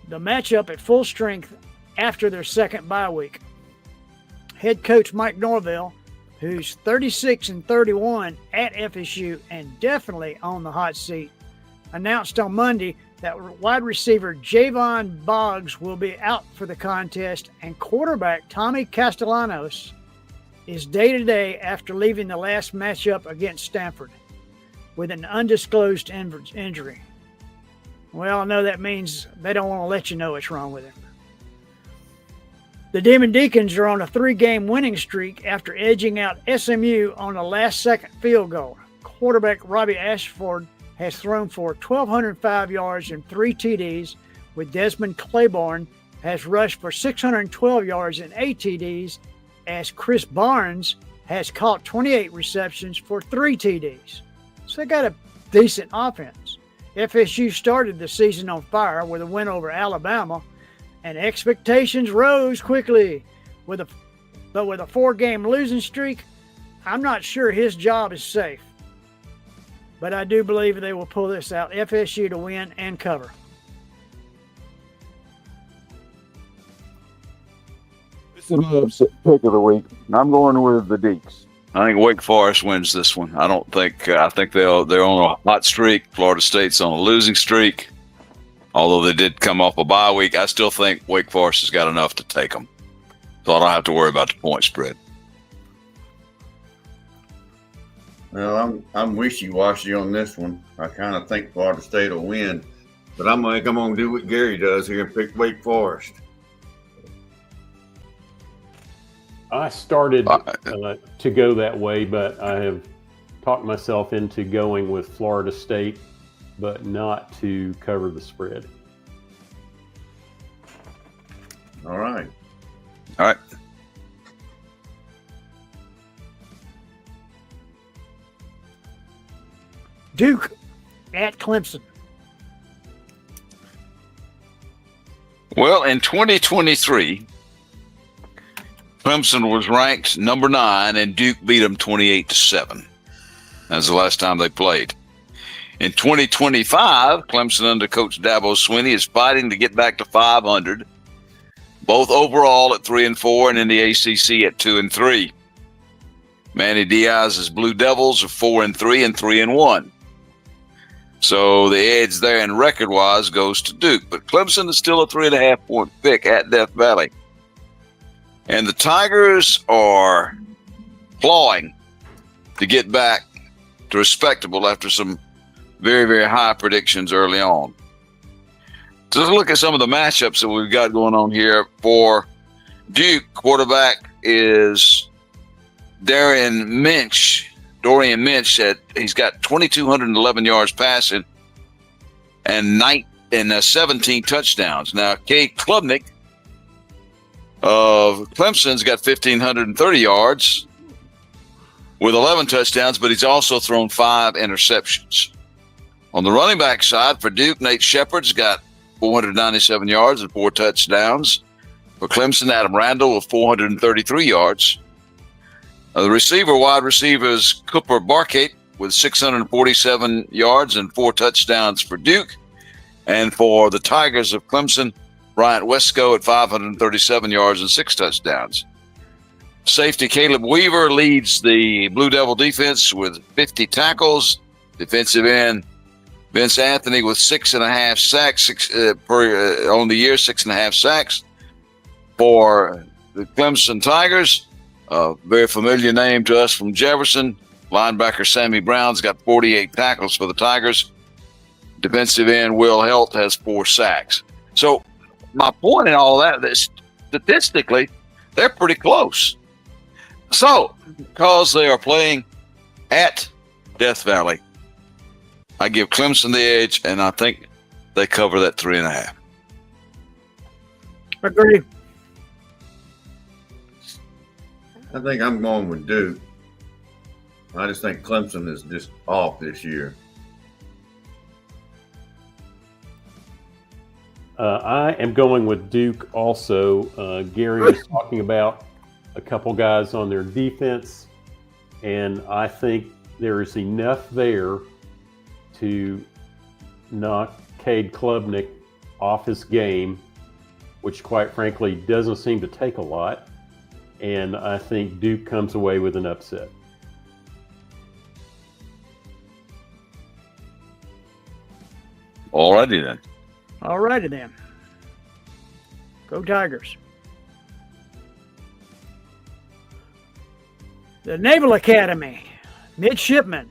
the matchup at full strength after their second bye week. Head coach Mike Norvell, who's 36-31 at FSU and definitely on the hot seat, announced on Monday that wide receiver Javon Boggs will be out for the contest, and quarterback Tommy Castellanos is day-to-day after leaving the last matchup against Stanford with an undisclosed injury. Well, I know that means they don't want to let you know what's wrong with him. The Demon Deacons are on a 3-game winning streak after edging out SMU on a last-second field goal. quarterback Robbie Ashford has thrown for 1,205 yards and 3 TDs, with Desmond Claiborne has rushed for 612 yards and 8 TDs, as Chris Barnes has caught 28 receptions for 3 TDs. So they got a decent offense. FSU started the season on fire with a win over Alabama, and expectations rose quickly. But with a 4-game losing streak, I'm not sure his job is safe. But I do believe they will pull this out. FSU to win and cover.
This is my upset pick of the week. I'm going with the Deeks.
I think Wake Forest wins this one. I think they're on a hot streak. Florida State's on a losing streak. Although they did come off a bye week, I still think Wake Forest has got enough to take them. So I don't have to worry about the point spread.
Well, I'm wishy-washy on this one. I kind of think Florida State will win, but I'm going to do what Gary does here and pick Wake Forest.
I started to go that way, but I have talked myself into going with Florida State, but not to cover the spread.
All right.
All right.
Duke at Clemson.
Well, in 2023, Clemson was ranked number 9, and Duke beat them 28-7. That's the last time they played. In 2025, Clemson under Coach Dabo Swinney is fighting to get back to 500, both overall at 3-4 and in the ACC at 2-3. Manny Diaz's Blue Devils are 4-3 and 3-1. So the edge there in record-wise goes to Duke, but Clemson is still a 3.5-point pick at Death Valley. And the Tigers are clawing to get back to respectable after some very, very high predictions early on. So let's look at some of the matchups that we've got going on here. For Duke, quarterback is Dorian Minch. He's got 2,211 yards passing and 17 touchdowns. Now, Cade Klubnik of Clemson's got 1,530 yards with 11 touchdowns, but he's also thrown 5 interceptions. On the running back side for Duke, Nate Shepard's got 497 yards and 4 touchdowns. For Clemson, Adam Randall with 433 yards. The wide receivers, Cooper Barkate with 647 yards and 4 touchdowns for Duke. And for the Tigers of Clemson, Bryant Wesco at 537 yards and 6 touchdowns. Safety Caleb Weaver leads the Blue Devil defense with 50 tackles. Defensive end Vince Anthony with 6.5 sacks on the year, 6.5 sacks. For the Clemson Tigers, a very familiar name to us from Jefferson, linebacker Sammy Brown's got 48 tackles for the Tigers. Defensive end Will Helt has 4 sacks. So my point in all that is statistically, they're pretty close. So because they are playing at Death Valley, I give Clemson the edge, and I think they cover that 3.5.
Agree.
I think I'm going with Duke. I just think Clemson is just off this year.
I am going with Duke also. Gary was talking about a couple guys on their defense, and I think there is enough there to knock Cade Klubnik off his game, which quite frankly doesn't seem to take a lot. And I think Duke comes away with an upset.
Alrighty then.
Alrighty then. Go Tigers. The Naval Academy, midshipmen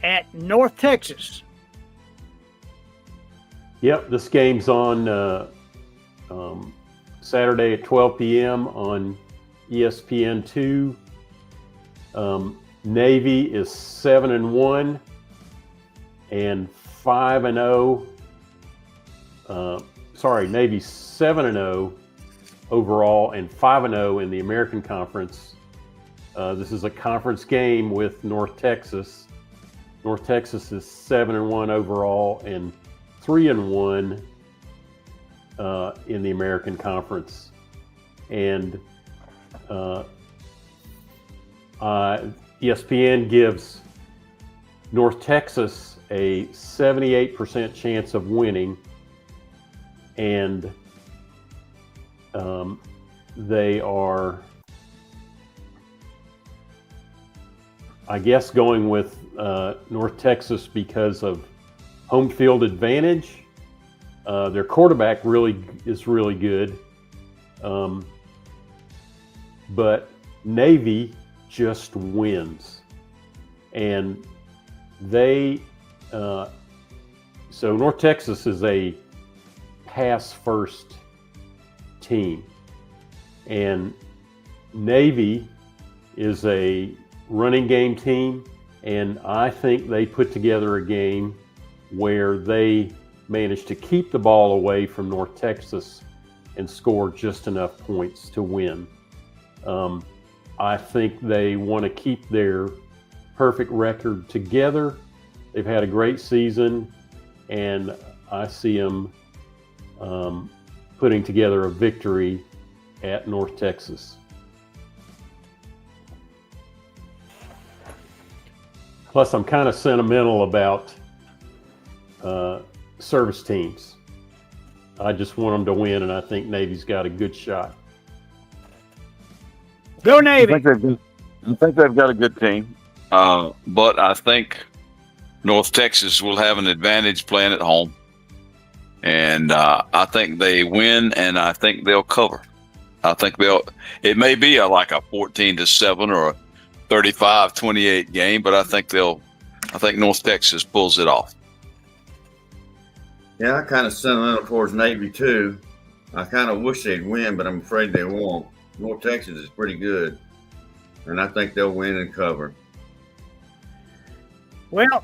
at North Texas.
Yep, this game's on Saturday at 12 p.m. on ESPN2. Navy is 7-1 and 5-0. Navy's 7-0 overall and 5-0 in the American Conference. This is a conference game with North Texas. North Texas is 7-1 overall and 3-1 in the American Conference. And ESPN gives North Texas a 78% chance of winning, and they are, I guess, going with North Texas because of home field advantage. Their quarterback is really good, but Navy just wins, and they so North Texas is a pass first team, and Navy is a running game team, and I think they put together a game where they managed to keep the ball away from North Texas and score just enough points to win. I think they want to keep their perfect record together. They've had a great season, and I see them putting together a victory at North Texas. Plus, I'm kind of sentimental about service teams. I just want them to win, and I think Navy's got a good shot.
Go Navy!
I think they've got a good team.
But I think North Texas will have an advantage playing at home. And I think they win, and I think they'll cover. I think it may be like a 14-7 or a 35-28 game, but I think North Texas pulls it off.
Yeah, I kind of sentimental towards Navy too. I kind of wish they'd win, but I'm afraid they won't. North Texas is pretty good, and I think they'll win and cover.
Well,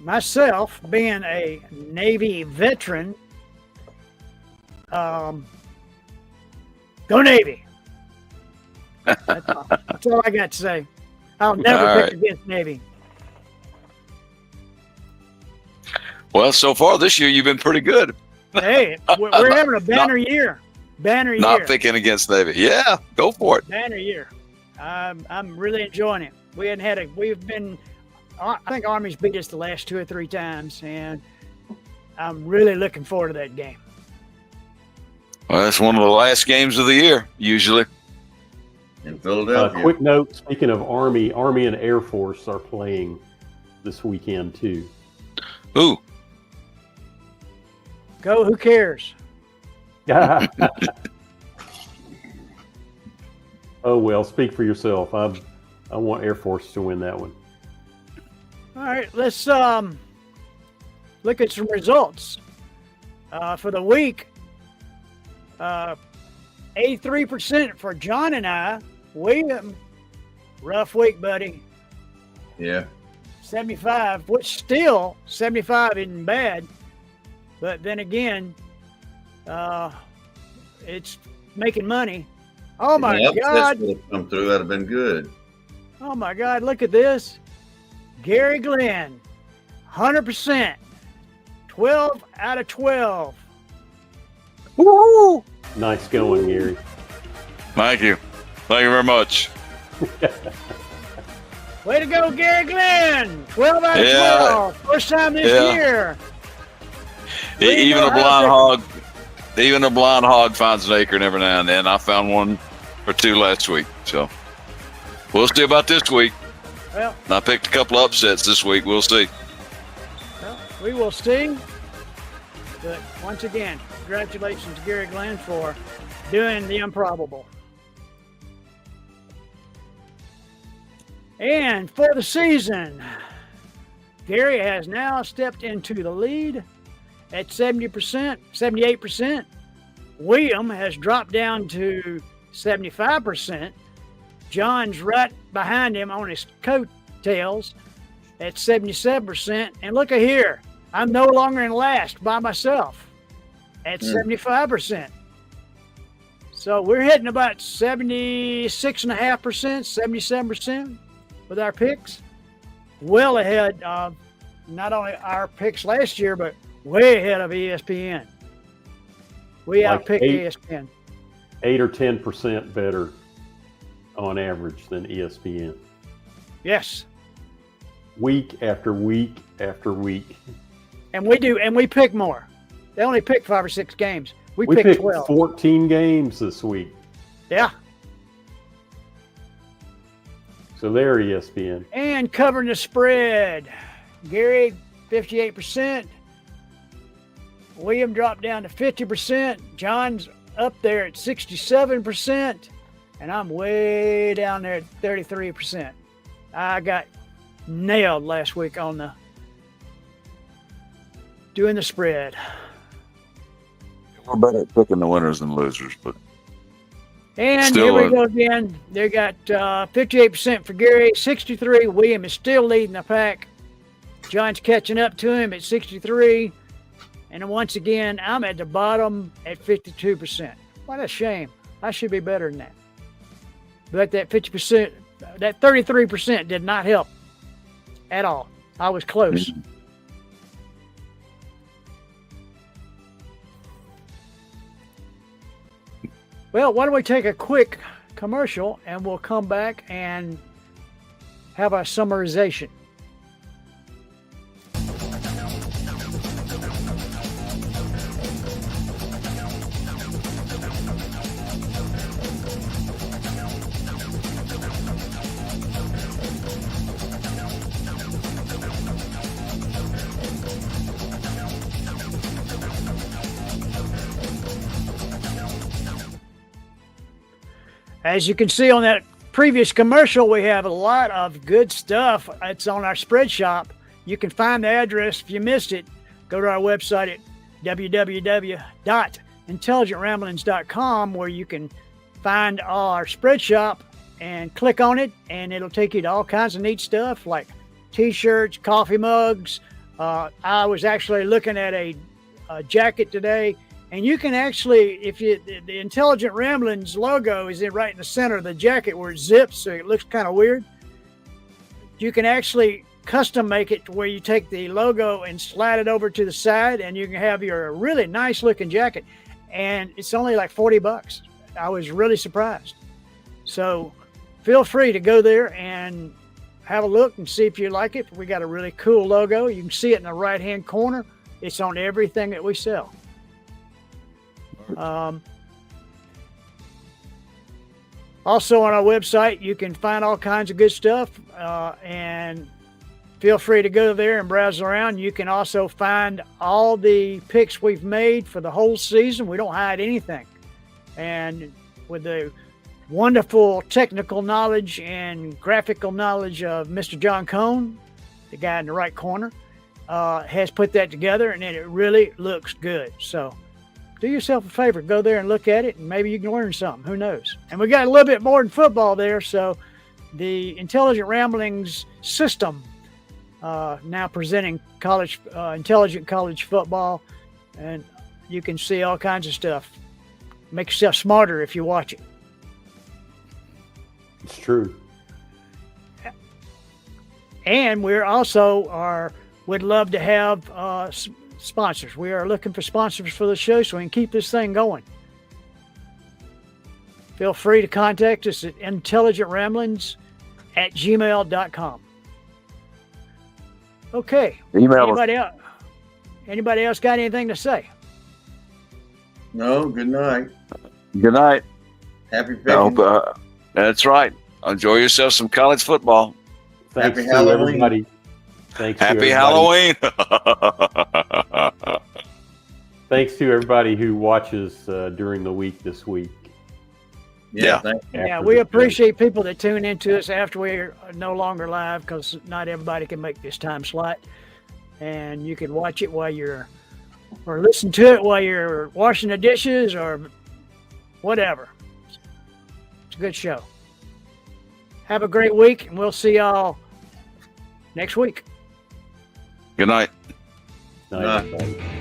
myself being a Navy veteran, go Navy. That's all I got to say. I'll never pick against Navy.
Well, so far this year, you've been pretty good.
Hey, we're having a banner year. Banner year.
Not picking against Navy. Yeah, go for it.
Banner year. I'm really enjoying it. I think Army's beat us the last 2 or 3 times, and I'm really looking forward to that game.
Well, that's one of the last games of the year, usually.
In Philadelphia.
Quick note, speaking of Army and Air Force are playing this weekend too.
Ooh.
Go, who cares?
Oh, well, speak for yourself. I want Air Force to win that one.
All right, let's look at some results for the week. 83% for John and I. William, rough week, buddy.
Yeah.
75, which still 75 isn't bad, but then again, it's making money. Oh my God!
Come through, that'd have been good.
Oh my God! Look at this, Gary Glenn, 100%, 12 out of 12.
Woo!
Nice going, Gary.
Thank you very much.
Way to go, Gary Glenn! 12 out of 12. First time this year.
Even a blind hog finds an acorn every now and then. I found 1 or 2 last week. So we'll see about this week.
Well,
I picked a couple upsets this week. We'll see.
Well, we will see. But once again, congratulations to Gary Glenn for doing the improbable. And for the season, Gary has now stepped into the lead at 70%, 78%. William has dropped down to 75%. John's right behind him on his coattails at 77%. And look at here, I'm no longer in last by myself at 75%. So we're hitting about 76.5%, 77% with our picks. Well ahead of not only our picks last year, but way ahead of ESPN. We
Like
outpicked ESPN.
8 or 10% better on average than ESPN.
Yes.
Week after week after week.
And we pick more. They only pick 5 or 6 games. We
We
picked
picked
12.
14 games this week.
Yeah.
So there, ESPN.
And covering the spread. Gary, 58%. William dropped down to 50%. John's up there at 67%. And I'm way down there at 33%. I got nailed last week on doing the spread.
We're better at picking the winners than losers, but
And
still
here we go again. They got 58% for Gary, 63. William is still leading the pack. John's catching up to him at 63. And then once again, I'm at the bottom at 52%. What a shame. I should be better than that. But that 50%, that 33% did not help at all. I was close. Well, why don't we take a quick commercial and we'll come back and have our summarization. As you can see on that previous commercial, we have a lot of good stuff. It's on our spread shop. You can find the address if you missed it. Go to our website at www.intelligentramblings.com where you can find our spread shop and click on it, and it'll take you to all kinds of neat stuff like t-shirts, coffee mugs. I was actually looking at a jacket today. And you can actually, the Intelligent Ramblings logo is right in the center of the jacket where it zips, so it looks kind of weird. You can actually custom make it to where you take the logo and slide it over to the side, and you can have your really nice looking jacket. And it's only like $40. I was really surprised. So feel free to go there and have a look and see if you like it. We got a really cool logo. You can see it in the right-hand corner. It's on everything that we sell. Also on our website, you can find all kinds of good stuff, and feel free to go there and browse around. You can also find all the picks we've made for the whole season. We don't hide anything. And with the wonderful technical knowledge and graphical knowledge of Mr. John Cone, the guy in the right corner, has put that together, and it really looks good. So do yourself a favor, go there and look at it, and maybe you can learn something. Who knows? And we got a little bit more than football there. So the Intelligent Ramblings system now presenting intelligent college football, and you can see all kinds of stuff. Make yourself smarter if you watch it.
It's true.
And we're also would love to have sponsors. We are looking for sponsors for the show so we can keep this thing going. Feel free to contact us at intelligentramblings@gmail.com. Okay.
Email us.
Anybody else got anything to say?
No, good night.
Good night.
Happy
I hope,
picking.
that's right. Enjoy yourself some college football.
Thanks
Happy
to
Halloween.
everybody. Thanks to
Happy
everybody.
Halloween.
Thanks to everybody who watches during the week this week.
Yeah.
Thank you.
Yeah,
After
we
the
appreciate people that tune into us after we're no longer live, because not everybody can make this time slot. And you can watch it or listen to it while you're washing the dishes or whatever. It's a good show. Have a great week, and we'll see y'all next week.
Good night.
Night, everybody.